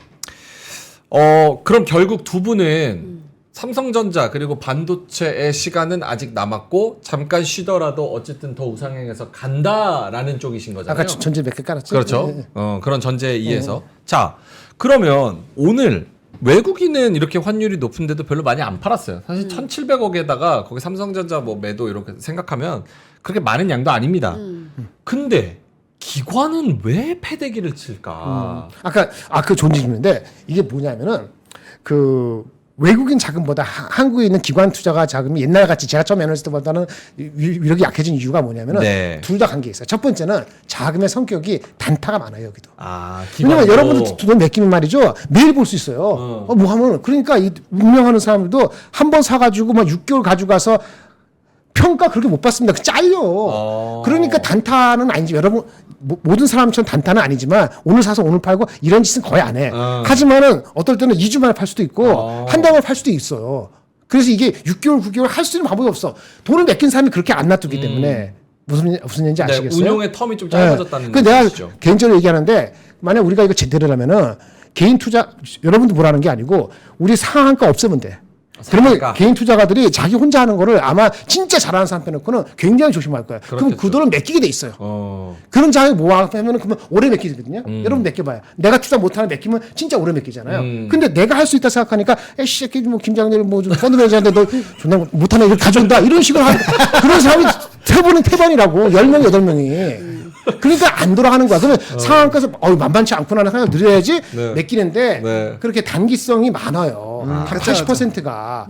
[SPEAKER 4] 그럼 결국 두 분은 삼성전자 그리고 반도체의 시간은 아직 남았고 잠깐 쉬더라도 어쨌든 더 우상향해서 간다라는 쪽이신 거잖아요.
[SPEAKER 3] 아까 전제 몇 개 깔았죠.
[SPEAKER 4] 그렇죠.
[SPEAKER 3] 네.
[SPEAKER 4] 그런 전제에 의해서. 자, 그러면 오늘 외국인은 이렇게 환율이 높은데도 별로 많이 안 팔았어요. 사실 1,700억에다가 거기 삼성전자 뭐 매도 이렇게 생각하면 그렇게 많은 양도 아닙니다. 근데 기관은 왜 패대기를 칠까?
[SPEAKER 3] 아까 그 존재 중인데 이게 뭐냐면은 그 외국인 자금보다 한국에 있는 기관 투자가 자금이 옛날 같이 제가 처음 애널리스트보다는 위력이 약해진 이유가 뭐냐면은
[SPEAKER 4] 네.
[SPEAKER 3] 둘 다 관계 있어요. 첫 번째는 자금의 성격이 단타가 많아요 여기도.
[SPEAKER 4] 기관도.
[SPEAKER 3] 왜냐면 여러분들 돈 맡기면 말이죠 매일 볼 수 있어요. 뭐 하면 그러니까 이 운영하는 사람들도 한 번 사가지고 막 6개월 가지고 가서 평가 그렇게 못 받습니다. 그 잘려. 그러니까 단타는 아니지. 여러분 모든 사람처럼 단타는 아니지만 오늘 사서 오늘 팔고 이런 짓은 거의 안 해. 하지만은 어떨 때는 2주 만에 팔 수도 있고 한 달 만에 팔 수도 있어요. 그래서 이게 6개월, 9개월 할 수 있는 방법이 없어. 돈을 맡긴 사람이 그렇게 안 놔두기 때문에 무슨 얘기인지
[SPEAKER 4] 네,
[SPEAKER 3] 아시겠어요?
[SPEAKER 4] 운용의 텀이 좀 짧아졌다는
[SPEAKER 3] 그 내가
[SPEAKER 4] 말씀이시죠.
[SPEAKER 3] 개인적으로 얘기하는데 만약 우리가 이거 제대로 하면은 개인 투자 여러분도 뭐라는 게 아니고 우리 상한가 없애면 돼. 그러면
[SPEAKER 4] 상한가.
[SPEAKER 3] 개인 투자가들이 자기 혼자 하는 거를 아마 진짜 잘하는 사람 빼놓고는 굉장히 조심할 거야. 그럼
[SPEAKER 4] 그렇겠죠.
[SPEAKER 3] 그 돈을 맡기게 돼 있어요.
[SPEAKER 4] 어.
[SPEAKER 3] 그런 장에 모아하면은 그러면 오래 맡기거든요. 여러분 맡겨봐요. 내가 투자 못하는 맡기면 진짜 오래 맡기잖아요. 근데 내가 할 수 있다 생각하니까 에이씨 뭐 김장렬 뭐좀 펀드 매니저인데 너 존나 못하네 이걸 가져온다 이런 식으로 하는 그런 사람이 태반이라고 10명 8명이. 그러니까 안 돌아가는 거야. 그러면 상한가에서 만만치 않구나 하는 생각을 들여야지
[SPEAKER 4] 네.
[SPEAKER 3] 맡기는데
[SPEAKER 4] 네.
[SPEAKER 3] 그렇게 단기성이 많아요. 한
[SPEAKER 2] 그렇죠,
[SPEAKER 3] 80%가.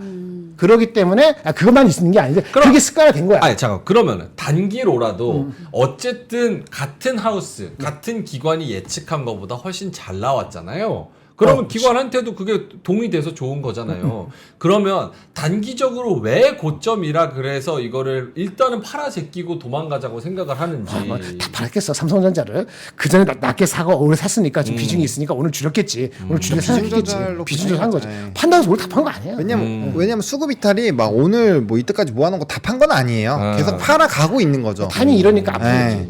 [SPEAKER 3] 그러기 때문에 그것만 있는 게 아닌데 그게 습관화된 거야.
[SPEAKER 4] 아니 잠깐 그러면은 단기로라도 어쨌든 같은 하우스, 같은 기관이 예측한 것보다 훨씬 잘 나왔잖아요. 그러면 기관한테도 그게 동의돼서 좋은 거잖아요. 그러면 단기적으로 왜 고점이라 그래서 이거를 일단은 팔아 제끼고 도망가자고 생각을 하는지.
[SPEAKER 3] 다 팔았겠어 삼성전자를 그 전에 낮게 사고 오늘 샀으니까 좀 비중이 있으니까 오늘 줄였겠지. 오늘 줄여서
[SPEAKER 2] 비중
[SPEAKER 3] 샀겠지.
[SPEAKER 2] 조절로
[SPEAKER 3] 비중 조절한 거지.
[SPEAKER 2] 네.
[SPEAKER 3] 판다고 해서 오늘 다 판 거 아니에요.
[SPEAKER 2] 왜냐면 수급 이탈이 막 오늘 뭐 이때까지 모아놓은 거 다 판 건 아니에요. 계속 팔아 가고 있는 거죠.
[SPEAKER 3] 타이밍 이러니까 아프겠지.
[SPEAKER 2] 네.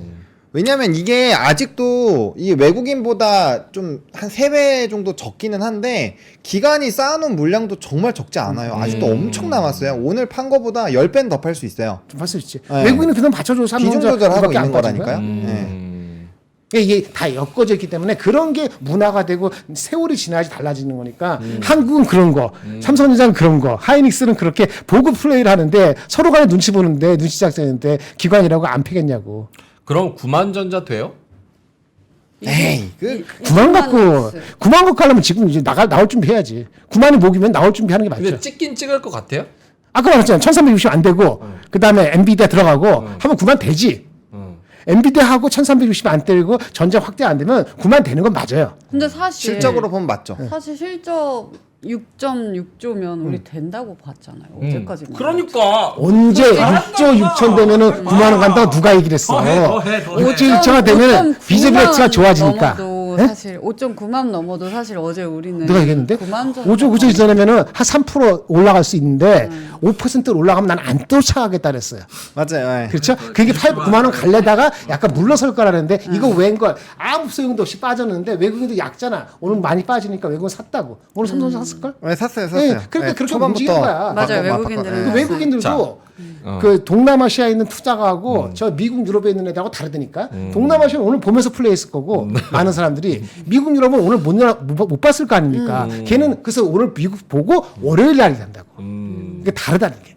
[SPEAKER 2] 왜냐면 이게 아직도 이 외국인보다 좀 한 3배 정도 적기는 한데 기간이 쌓아놓은 물량도 정말 적지 않아요. 아직도 엄청 남았어요. 오늘 판 거보다 10배는 더 팔 수 있어요.
[SPEAKER 3] 좀 할 수 있지.
[SPEAKER 2] 네.
[SPEAKER 3] 외국인은 그냥 받쳐줘.
[SPEAKER 2] 비중 조절하고
[SPEAKER 3] 밖에 안
[SPEAKER 2] 있는
[SPEAKER 3] 빠진 거야.
[SPEAKER 2] 거라니까요. 네.
[SPEAKER 3] 이게 다 엮어져 있기 때문에 그런 게 문화가 되고 세월이 지나야지 달라지는 거니까 한국은 그런 거, 삼성전자는 그런 거, 하이닉스는 그렇게 보고 플레이를 하는데 서로 간에 눈치 보는데 눈치 작전인데 기관이라고 안 패겠냐고.
[SPEAKER 4] 그럼 구만전자 돼요?
[SPEAKER 2] 에이,
[SPEAKER 3] 9만 갖고 하려면 지금 이제 나올 준비해야지. 9만이 목이면 나올 준비하는 게 맞죠.
[SPEAKER 4] 근데 찍긴 찍을 것 같아요?
[SPEAKER 3] 아까 말했잖아. 1360 안 되고 그다음에 엔비디아 들어가고 하면 9만 되지. 엔비디아하고 1360 안 때리고 전자 확대 안 되면 9만 되는 건 맞아요.
[SPEAKER 1] 근데 사실
[SPEAKER 2] 실적으로 보면 맞죠.
[SPEAKER 1] 사실 실적 6.6조면 우리 된다고 봤잖아요. 어제까지.
[SPEAKER 4] 그러니까
[SPEAKER 3] 언제 6조 6천 되면은 9만 원 간다고 누가 얘기를 했어.
[SPEAKER 4] 더 해.
[SPEAKER 3] 5조 6천가 되면은 비즈니스가 좋아지니까.
[SPEAKER 1] 사실 5.9만 넘어도 사실 어제 우리는
[SPEAKER 3] 누가 얘기했는데?
[SPEAKER 1] 9만 전
[SPEAKER 3] 5조 9천 이전에면은 한 3% 올라갈 수 있는데 5% 올라가면 난 안 쫓아가겠다 그랬어요.
[SPEAKER 2] 맞아요. 네.
[SPEAKER 3] 그렇죠? 그게 9만 원 갈래다가 약간 물러설 거라는데 이거 웬 걸 아무 소용도 없이 빠졌는데 외국인도 약잖아. 오늘 많이 빠지니까 외국인 샀다고. 오늘 삼성전자 샀을걸?
[SPEAKER 2] 네, 샀어요.
[SPEAKER 3] 네, 그러니까 그렇게 움직이는 거야.
[SPEAKER 1] 맞아요. 외국인들은
[SPEAKER 3] 그 외국인들도 그 동남아시아에 있는 투자가하고 저 미국 유럽에 있는 애들하고 다르다니까. 동남아시아는 오늘 보면서 플레이했을 거고 많은 사람들이 미국 유럽은 오늘 못 봤을 거 아닙니까? 걔는 그래서 오늘 미국 보고 월요일 날이 된다고. 이게 다르다는 게.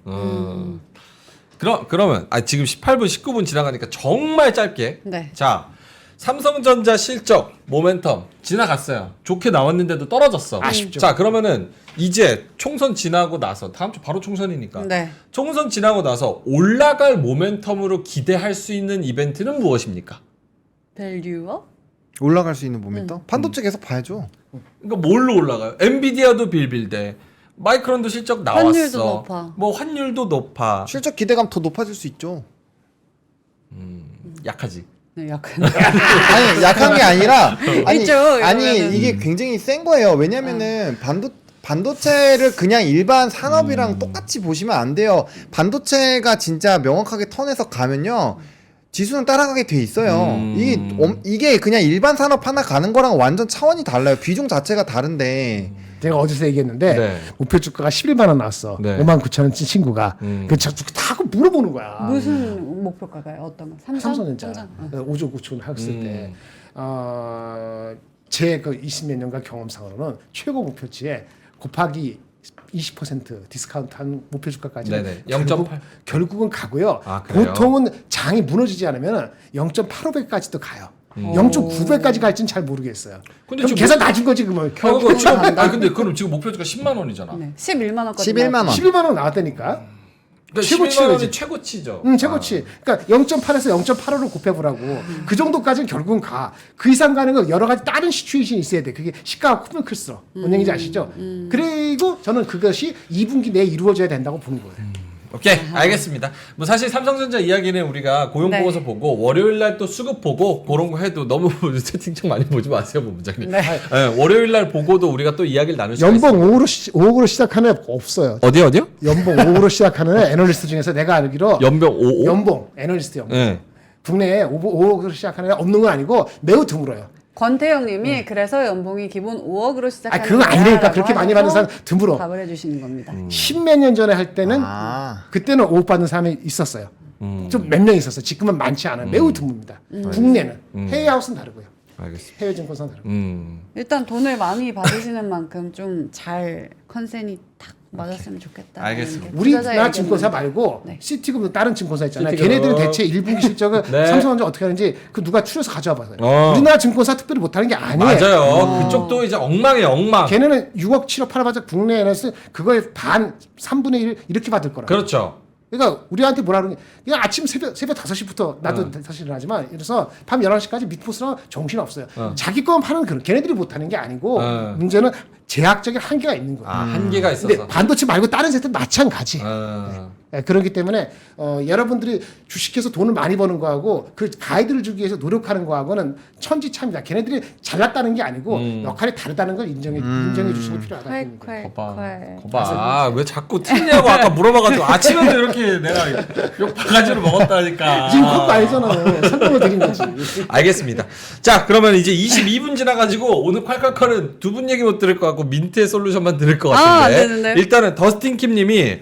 [SPEAKER 4] 그러면 지금 18분 19분 지나가니까 정말 짧게
[SPEAKER 1] 네.
[SPEAKER 4] 자 삼성전자 실적 모멘텀 지나갔어요. 좋게 나왔는데도 떨어졌어.
[SPEAKER 3] 아쉽죠.
[SPEAKER 4] 자 그러면은 이제 총선 지나고 나서 다음 주 바로 총선이니까
[SPEAKER 1] 네.
[SPEAKER 4] 총선 지나고 나서 올라갈 모멘텀으로 기대할 수 있는 이벤트는 무엇입니까?
[SPEAKER 1] 밸류업?
[SPEAKER 2] 올라갈 수 있는 모멘텀? 반도체 계속 봐야죠.
[SPEAKER 4] 그러니까 뭘로 올라가요? 엔비디아도 빌빌대. 마이크론도 실적 나왔어.
[SPEAKER 1] 환율도 높아.
[SPEAKER 4] 뭐 환율도 높아.
[SPEAKER 2] 실적 기대감 더 높아질 수 있죠.
[SPEAKER 4] 약하지.
[SPEAKER 1] 네, 약간
[SPEAKER 2] 아니 약한 게 아니라
[SPEAKER 1] 있죠,
[SPEAKER 2] 아니
[SPEAKER 1] 이러면은.
[SPEAKER 2] 이게 굉장히 센 거예요. 왜냐면은 반도체를 그냥 일반 산업이랑 똑같이 보시면 안 돼요. 반도체가 진짜 명확하게 턴에서 가면요. 지수는 따라가게 돼 있어요. 이게 그냥 일반 산업 하나 가는 거랑 완전 차원이 달라요. 비중 자체가 다른데.
[SPEAKER 3] 제가 어디서 얘기했는데
[SPEAKER 4] 네.
[SPEAKER 3] 목표 주가가 11만 원 나왔어.
[SPEAKER 4] 네.
[SPEAKER 3] 5만 9천 원 친구가 그 자꾸 다 물어보는 거야.
[SPEAKER 1] 무슨 목표가가요? 어떤 거?
[SPEAKER 3] 삼성전자 5조 9천 했을 때 제 그 20몇 년간 경험상으로는 최고 목표치에 곱하기 20% 디스카운트한 목표 주가까지는
[SPEAKER 4] 네네. 0.8.
[SPEAKER 3] 결국은 가고요.
[SPEAKER 4] 아, 그래요?
[SPEAKER 3] 보통은 장이 무너지지 않으면 0.85배까지도 가요. 0.9배까지 갈지는 잘 모르겠어요.
[SPEAKER 4] 근데
[SPEAKER 3] 그럼
[SPEAKER 4] 지금
[SPEAKER 3] 계산 낮은 거지 그러면.
[SPEAKER 4] 근데 그럼 지금 목표주가 10만 원이잖아.
[SPEAKER 1] 네. 11만 원까지.
[SPEAKER 2] 11만 원.
[SPEAKER 3] 11만 원 나왔다니까.
[SPEAKER 4] 그러니까
[SPEAKER 3] 최고치죠,
[SPEAKER 4] 11만 원이
[SPEAKER 3] 이제.
[SPEAKER 4] 최고치죠.
[SPEAKER 3] 최고치. 그러니까 0.8에서 0.85를 곱해보라고. 그 정도까지는 결국은 가. 그 이상 가는 건 여러 가지 다른 시츄에이션이 있어야 돼. 그게 시가가 크면 클수록. 뭔 얘기인지 아시죠? 그리고 저는 그것이 2분기 내에 이루어져야 된다고 보는 거예요.
[SPEAKER 4] 오케이, 알겠습니다. 뭐 사실 삼성전자 이야기는 우리가 고용
[SPEAKER 1] 네.
[SPEAKER 4] 보고서 보고 월요일 날 또 수급 보고 그런 거 해도 너무 채팅창 많이 보지 마세요, 본부장님.
[SPEAKER 1] 네.
[SPEAKER 4] 월요일 날 보고도 우리가 또 이야기를 나눌 수가 있어요.
[SPEAKER 3] 연봉 5억으로 시작하는 애 없어요.
[SPEAKER 4] 어디요?
[SPEAKER 3] 연봉 5억으로 시작하는 애 애널리스트 중에서 내가 알기로
[SPEAKER 4] 연병 55?
[SPEAKER 3] 연봉 애널리스트 연봉
[SPEAKER 4] 네.
[SPEAKER 3] 국내에 5억으로 시작하는 애 없는 건 아니고 매우 드물어요.
[SPEAKER 1] 권태영님이 그래서 연봉이 기본 5억으로 시작하는
[SPEAKER 3] 그거 아니라니까. 그렇게 많이 받는 사람 드물어.
[SPEAKER 1] 답을 해주시는 겁니다.
[SPEAKER 3] 십몇 년 전에 할 때는
[SPEAKER 2] 아.
[SPEAKER 3] 그때는 5억 받는 사람이 있었어요. 좀 몇 명 있었어요. 지금은 많지 않아요. 매우 드뭅니다. 국내는 해외 하우스는 다르고요.
[SPEAKER 4] 알겠습니다.
[SPEAKER 3] 해외 증권사는 다르고.
[SPEAKER 1] 일단 돈을 많이 받으시는 만큼 좀 잘 컨센이 딱 맞았으면 좋겠다.
[SPEAKER 4] 알겠습니다.
[SPEAKER 3] 우리나라 증권사 말고
[SPEAKER 1] 네.
[SPEAKER 3] 시티그룹 다른 증권사 있잖아요.
[SPEAKER 4] 시티그룹.
[SPEAKER 3] 걔네들은 대체 1분기 실적을
[SPEAKER 4] 네.
[SPEAKER 3] 삼성전자 어떻게 하는지 그 누가 추려서 가져와 봐서요.
[SPEAKER 4] 어.
[SPEAKER 3] 우리나라 증권사 특별히 못하는 게 아니에요.
[SPEAKER 4] 맞아요. 그쪽도 이제 엉망이에요, 엉망.
[SPEAKER 3] 걔네는 6억 7억 팔아봤자 국내에는 그거의 반 3분의 1 이렇게 받을 거라.
[SPEAKER 4] 그렇죠.
[SPEAKER 3] 그러니까 우리한테 뭐라 그러는 게 그냥 아침 새벽 5시부터 나도 사실은 하지만 이래서 밤 11시까지 미트포스랑 정신 없어요. 자기 거만 파는 그런 걔네들이 못하는 게 아니고 문제는 제약적인 한계가 있는 거예요.
[SPEAKER 4] 한계가 있어서.
[SPEAKER 3] 근데 반도체 말고 다른 섹터 마찬가지.
[SPEAKER 4] 어.
[SPEAKER 3] 그렇기 때문에 여러분들이 주식해서 돈을 많이 버는 거하고 그 가이드를 주기 위해서 노력하는 거하고는 천지차입니다. 걔네들이 잘났다는 게 아니고 역할이 다르다는 걸 인정해 주시는 필요하다.
[SPEAKER 1] 콸콸콸.
[SPEAKER 4] 거봐. 왜 자꾸 틀냐고 아까 물어봐가지고 아침에도 이렇게 내가 욕 바가지로 먹었다니까.
[SPEAKER 3] 지금 그것도 아니잖아요. 설명을 드린 거지.
[SPEAKER 4] 알겠습니다. 자, 그러면 이제 22분 지나가지고 오늘 콸콸콸은 두 분 얘기 못 들을 것 같고 민트의 솔루션만 들을 것 같은데.
[SPEAKER 1] 네네네.
[SPEAKER 4] 일단은 더스틴킴님이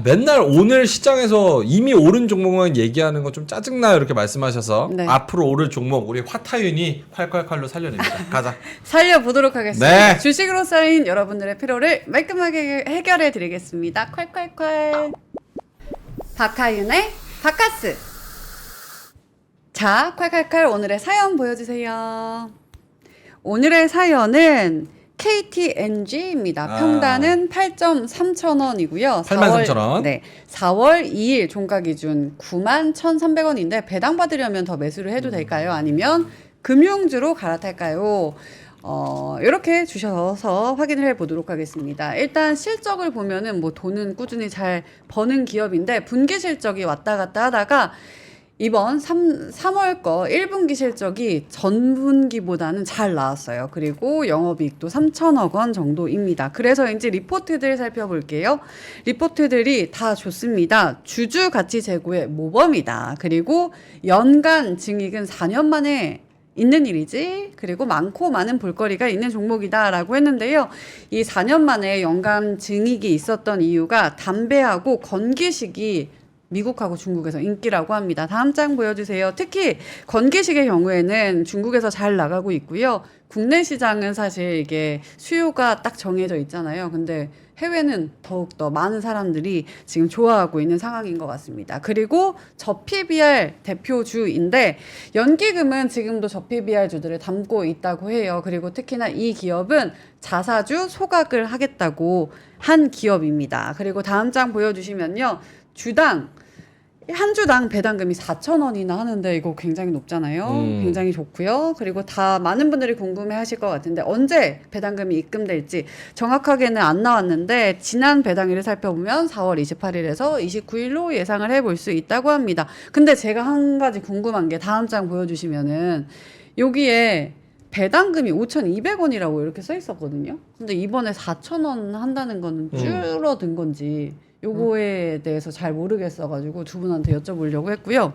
[SPEAKER 4] 맨날 오늘 시장에서 이미 오른 종목만 얘기하는 거 좀 짜증나요 이렇게 말씀하셔서
[SPEAKER 1] 네.
[SPEAKER 4] 앞으로 오를 종목 우리 화타윤이 콸콸콸로 살려냅니다. 가자.
[SPEAKER 1] 살려보도록 하겠습니다.
[SPEAKER 4] 네.
[SPEAKER 1] 주식으로 쌓인 여러분들의 피로를 말끔하게 해결해 드리겠습니다. 콸콸콸. 박하윤의 바카스. 자, 콸콸콸 오늘의 사연 보여주세요. 오늘의 사연은 KTNG입니다. 평단은 8.3천원이고요.
[SPEAKER 4] 83,000원.
[SPEAKER 1] 네, 4월 2일 종가 기준 91,300원인데 배당 받으려면 더 매수를 해도 될까요? 아니면 금융주로 갈아탈까요? 이렇게 주셔서 확인을 해보도록 하겠습니다. 일단 실적을 보면은 뭐 돈은 꾸준히 잘 버는 기업인데 분기 실적이 왔다 갔다 하다가 이번 3월 거 1분기 실적이 전분기보다는 잘 나왔어요. 그리고 영업이익도 3천억 원 정도입니다. 그래서인지 리포트들 살펴볼게요. 리포트들이 다 좋습니다. 주주 가치 제고의 모범이다. 그리고 연간 증익은 4년 만에 있는 일이지. 그리고 많고 많은 볼거리가 있는 종목이다라고 했는데요. 이 4년 만에 연간 증익이 있었던 이유가 담배하고 건기식이 미국하고 중국에서 인기라고 합니다. 다음 장 보여주세요. 특히 건기식의 경우에는 중국에서 잘 나가고 있고요. 국내 시장은 사실 이게 수요가 딱 정해져 있잖아요. 근데 해외는 더욱더 많은 사람들이 지금 좋아하고 있는 상황인 것 같습니다. 그리고 저PBR 대표주인데 연기금은 지금도 저PBR 주들을 담고 있다고 해요. 그리고 특히나 이 기업은 자사주 소각을 하겠다고 한 기업입니다. 그리고 다음 장 보여주시면요. 주당 한 주당 배당금이 4,000원이나 하는데 이거 굉장히 높잖아요. 굉장히 좋고요. 그리고 다 많은 분들이 궁금해하실 것 같은데 언제 배당금이 입금될지 정확하게는 안 나왔는데 지난 배당일을 살펴보면 4월 28일에서 29일로 예상을 해볼 수 있다고 합니다. 근데 제가 한 가지 궁금한 게 다음 장 보여주시면은 여기에 배당금이 5,200원이라고 이렇게 써 있었거든요. 근데 이번에 4,000원 한다는 거는 줄어든 건지 요거에 대해서 잘 모르겠어가지고 두 분한테 여쭤보려고 했고요.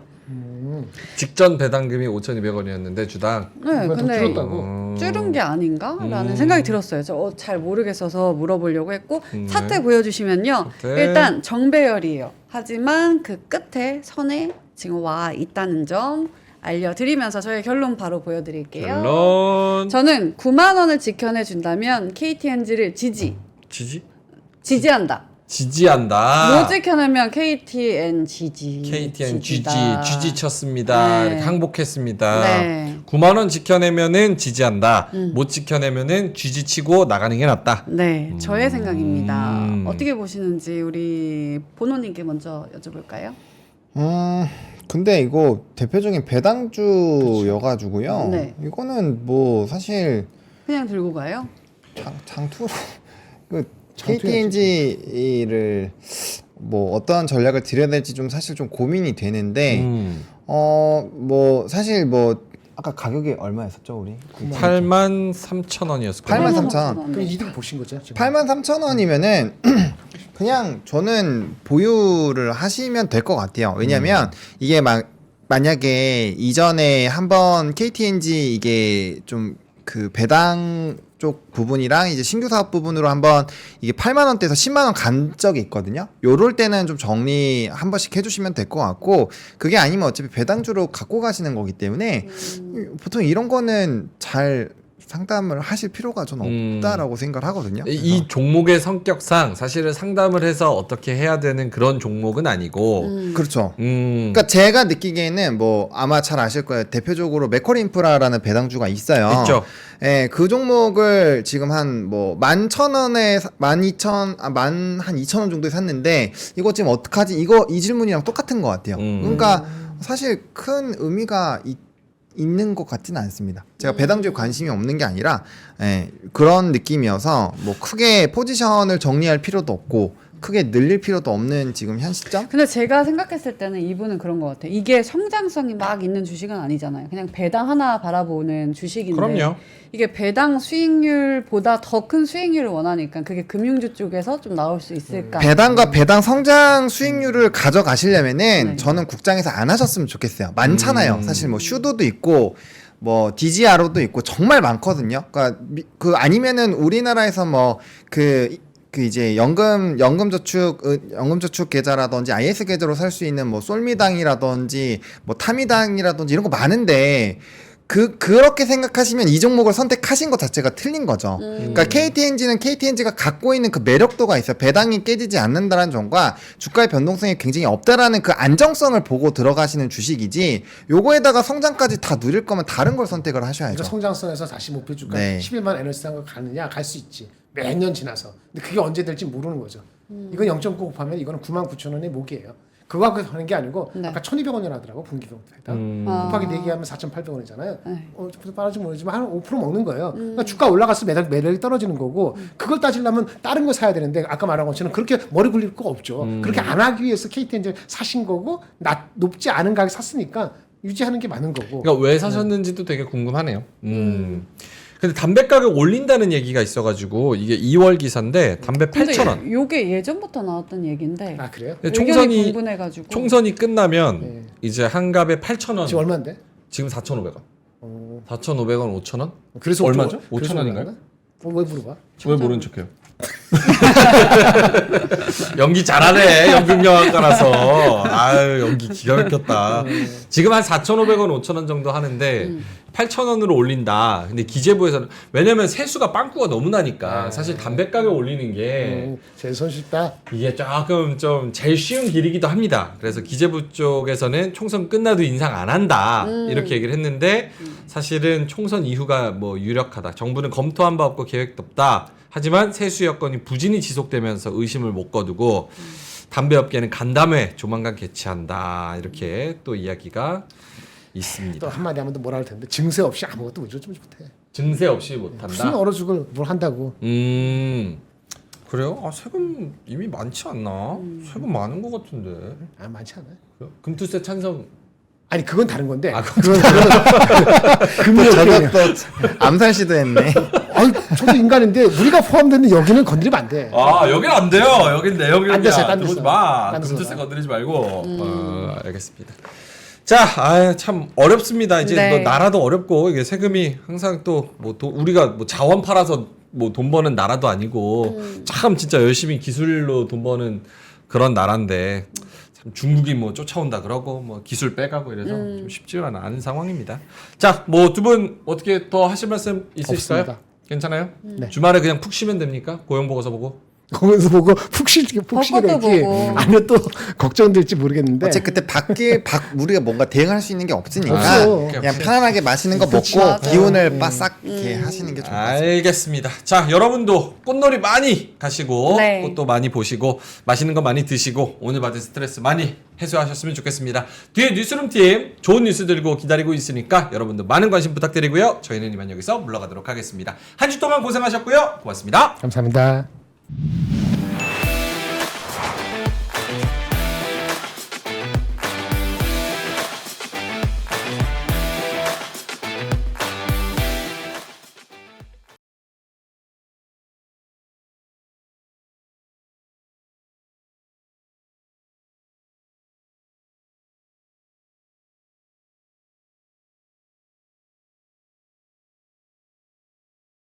[SPEAKER 4] 직전 배당금이 5,200원이었는데 주당.
[SPEAKER 1] 네,
[SPEAKER 3] 더
[SPEAKER 1] 근데
[SPEAKER 3] 줄었다고.
[SPEAKER 1] 줄은 게 아닌가라는 생각이 들었어요. 저 잘 모르겠어서 물어보려고 했고
[SPEAKER 4] 네.
[SPEAKER 1] 차트 보여주시면요.
[SPEAKER 4] 네.
[SPEAKER 1] 일단 정배열이에요. 하지만 그 끝에 선에 지금 와 있다는 점 알려드리면서 저의 결론 바로 보여드릴게요.
[SPEAKER 4] 결론.
[SPEAKER 1] 저는 9만 원을 지켜내 준다면 KTNG를 지지한다.
[SPEAKER 4] 지지한다.
[SPEAKER 1] 못 지켜내면 KTN GG.
[SPEAKER 4] KTN
[SPEAKER 1] 지지다.
[SPEAKER 4] GG 쳤습니다.
[SPEAKER 1] 네.
[SPEAKER 4] 이렇게 항복했습니다.
[SPEAKER 1] 네.
[SPEAKER 4] 9만 원 지켜내면은 지지한다. 못 지켜내면은 GG 치고 나가는 게 낫다.
[SPEAKER 1] 네, 저의 생각입니다. 어떻게 보시는지 우리 본호님께 먼저 여쭤볼까요?
[SPEAKER 2] 근데 이거 대표적인 배당주여가지고요.
[SPEAKER 1] 네.
[SPEAKER 2] 이거는 뭐 사실
[SPEAKER 1] 그냥 들고 가요?
[SPEAKER 2] 장투로 그
[SPEAKER 3] 장투야지.
[SPEAKER 2] KTNG를 뭐 어떤 전략을 들여야 될지 좀 사실 좀 고민이 되는데 뭐 사실 뭐 아까 가격이 얼마였었죠 우리?
[SPEAKER 4] 83,000원이었을 거예요.
[SPEAKER 2] 83,000원.
[SPEAKER 3] 그럼 이득 보신 거죠? 지금?
[SPEAKER 2] 83,000원이면은 그냥 저는 보유를 하시면 될 것 같아요. 왜냐면 이게 만약에 이전에 한번 KTNG 이게 좀 그 배당 쪽 부분이랑 이제 신규 사업 부분으로 한번 이게 8만 원대에서 10만 원 간 적이 있거든요. 요럴 때는 좀 정리 한 번씩 해주시면 될 것 같고 그게 아니면 어차피 배당주로 갖고 가시는 거기 때문에 보통 이런 거는 잘 상담을 하실 필요가 저는 없다라고 생각을 하거든요.
[SPEAKER 4] 이 종목의 성격상 사실은 상담을 해서 어떻게 해야 되는 그런 종목은 아니고
[SPEAKER 2] 그렇죠. 그러니까 제가 느끼기에는 뭐 아마 잘 아실 거예요. 대표적으로 맥쿼리 인프라라는 배당주가 있어요.
[SPEAKER 4] 있죠.
[SPEAKER 2] 예, 그 종목을 지금 한 뭐 11,000원에 12,000원 정도에 샀는데 이거 지금 어떡하지? 이 질문이랑 똑같은 것 같아요. 그러니까 사실 큰 의미가 있는 것 같지는 않습니다. 제가 배당주에 관심이 없는 게 아니라 그런 느낌이어서 뭐 크게 포지션을 정리할 필요도 없고 크게 늘릴 필요도 없는 지금 현 시점?
[SPEAKER 1] 근데 제가 생각했을 때는 이분은 그런 것 같아요. 이게 성장성이 막 있는 주식은 아니잖아요. 그냥 배당 하나 바라보는 주식인데
[SPEAKER 4] 그럼요.
[SPEAKER 1] 이게 배당 수익률보다 더 큰 수익률을 원하니까 그게 금융주 쪽에서 좀 나올 수 있을까?
[SPEAKER 2] 배당과 배당 성장 수익률을 가져가시려면은
[SPEAKER 1] 네.
[SPEAKER 2] 저는 국장에서 안 하셨으면 좋겠어요. 많잖아요. 사실 뭐 슈도도 있고 뭐 DGRO도 있고 정말 많거든요. 그러니까 그 아니면은 우리나라에서 뭐 그 이제 연금저축 계좌라든지 IS 계좌로 살 수 있는 뭐 솔미당이라든지 뭐 타미당이라든지 이런 거 많은데 그렇게 생각하시면 이 종목을 선택하신 것 자체가 틀린 거죠. 그러니까 KTNG는 KTNG가 갖고 있는 그 매력도가 있어요. 배당이 깨지지 않는다라는 점과 주가의 변동성이 굉장히 없다라는 그 안정성을 보고 들어가시는 주식이지 요거에다가 성장까지 다 누릴 거면 다른 걸 선택을 하셔야죠.
[SPEAKER 3] 그러니까 성장성에서 다시 목표 주가
[SPEAKER 2] 네.
[SPEAKER 3] 11만 에너지상을 가느냐 갈 수 있지. 몇 년 지나서. 근데 그게 언제 될지 모르는 거죠. 이건 0.9 곱하면 이거는 99,000원의 목이에요. 그거 하는 게 아니고
[SPEAKER 1] 네.
[SPEAKER 3] 아까 1,200원이 하더라고 분기평당 곱하기 4개 하면 4,800원이잖아요.
[SPEAKER 1] 네.
[SPEAKER 3] 좀 빠르지 모르지만 한 5% 먹는 거예요. 그러니까 주가 올라가서 매력이 떨어지는 거고 그걸 따지려면 다른 거 사야 되는데 아까 말한 것처럼 그렇게 머리 굴릴 거 없죠. 그렇게 안 하기 위해서 KTNG 사신 거고 높지 않은 가격 샀으니까 유지하는 게 맞는 거고.
[SPEAKER 4] 그러니까 왜 사셨는지도 되게 궁금하네요. 근데 담배 가격 올린다는 얘기가 있어가지고 이게 2월 기사인데 담배 8,000원.
[SPEAKER 1] 요게 예전부터 나왔던 얘기인데
[SPEAKER 3] 아 그래요?
[SPEAKER 1] 의견이 분분해가지고
[SPEAKER 4] 총선이 끝나면
[SPEAKER 3] 네.
[SPEAKER 4] 이제 한 갑에 8,000원.
[SPEAKER 3] 지금 얼마인데?
[SPEAKER 4] 지금 4,500원. 4,500원, 5,000원?
[SPEAKER 3] 그래서
[SPEAKER 4] 얼마죠?
[SPEAKER 3] 그래서
[SPEAKER 4] 5,000원인가요?
[SPEAKER 3] 왜 물어봐?
[SPEAKER 4] 왜 모르는 척해요? 연기 잘하네. 연극영화과라서. 아유, 연기 기가 막혔다. 지금 한 4,500원, 5,000원 정도 하는데 8,000원으로 올린다. 근데 기재부에서는 왜냐면 세수가 빵꾸가 너무 나니까 사실 담배 가격 올리는 게
[SPEAKER 3] 제일 손쉽다.
[SPEAKER 4] 이게 조금 좀 제일 쉬운 길이기도 합니다. 그래서 기재부 쪽에서는 총선 끝나도 인상 안 한다. 이렇게 얘기를 했는데 사실은 총선 이후가 뭐 유력하다. 정부는 검토한 바 없고 계획도 없다. 하지만 세수 여건이 부진히 지속되면서 의심을 못 거두고 담배업계는 간담회 조만간 개최한다. 이렇게 또 이야기가 있습니다.
[SPEAKER 3] 또 한마디 하면 또 뭐라 할 텐데 증세 없이 아무것도 못해.
[SPEAKER 4] 증세 없이
[SPEAKER 3] 무슨
[SPEAKER 4] 못한다.
[SPEAKER 3] 얼어 죽을 뭘 한다고.
[SPEAKER 4] 그래요? 아 세금 이미 많지 않나? 세금 많은 것 같은데.
[SPEAKER 3] 아 많지 않아요.
[SPEAKER 4] 금투세 찬성.
[SPEAKER 3] 아니 그건 다른 건데.
[SPEAKER 4] 아,
[SPEAKER 3] 그건
[SPEAKER 2] 저도 또 암살 시도했네.
[SPEAKER 3] 저도 인간인데 우리가 포함되는 여기는 건드리면 안 돼.
[SPEAKER 4] 아 여긴 안 돼요. 여긴 내
[SPEAKER 3] 안 됐어요,
[SPEAKER 4] 영역이야.
[SPEAKER 3] 딴
[SPEAKER 4] 들어오지
[SPEAKER 3] 데서.
[SPEAKER 4] 마.
[SPEAKER 3] 딴 데서
[SPEAKER 4] 금투세
[SPEAKER 3] 봐.
[SPEAKER 4] 건드리지 말고. 알겠습니다. 자, 참 어렵습니다. 이제
[SPEAKER 1] 네.
[SPEAKER 4] 뭐 나라도 어렵고 이게 세금이 항상 또 뭐 우리가 뭐 자원 팔아서 뭐 돈 버는 나라도 아니고 참 진짜 열심히 기술로 돈 버는 그런 나라인데 참 중국이 뭐 쫓아온다 그러고 뭐 기술 빼가고 이래서 좀 쉽지는 않은 상황입니다. 자, 뭐 두 분 어떻게 더 하실 말씀 있으실까요?
[SPEAKER 3] 없습니다.
[SPEAKER 4] 괜찮아요?
[SPEAKER 3] 네.
[SPEAKER 4] 주말에 그냥 푹 쉬면 됩니까? 고용 보고서 보고.
[SPEAKER 3] 거기서 보고 푹 쉬게
[SPEAKER 1] 벚꽃도
[SPEAKER 3] 될지
[SPEAKER 1] 보고.
[SPEAKER 3] 아니면 또 걱정될지 모르겠는데.
[SPEAKER 2] 어차피 그때 우리가 뭔가 대응할 수 있는 게 없으니까
[SPEAKER 3] 없어.
[SPEAKER 2] 그냥 편안하게 맛있는 거
[SPEAKER 3] 그렇지.
[SPEAKER 2] 먹고
[SPEAKER 1] 맞아요.
[SPEAKER 2] 기운을 바싹 이렇게 하시는 게 좋을 것 같습니다.
[SPEAKER 4] 알겠습니다. 자, 여러분도 꽃놀이 많이 가시고
[SPEAKER 1] 네.
[SPEAKER 4] 꽃도 많이 보시고 맛있는 거 많이 드시고 오늘 받은 스트레스 많이 해소하셨으면 좋겠습니다. 뒤에 뉴스룸 팀 좋은 뉴스 들고 기다리고 있으니까 여러분도 많은 관심 부탁드리고요. 저희는 이만 여기서 물러가도록 하겠습니다. 한 주 동안 고생하셨고요. 고맙습니다.
[SPEAKER 3] 감사합니다.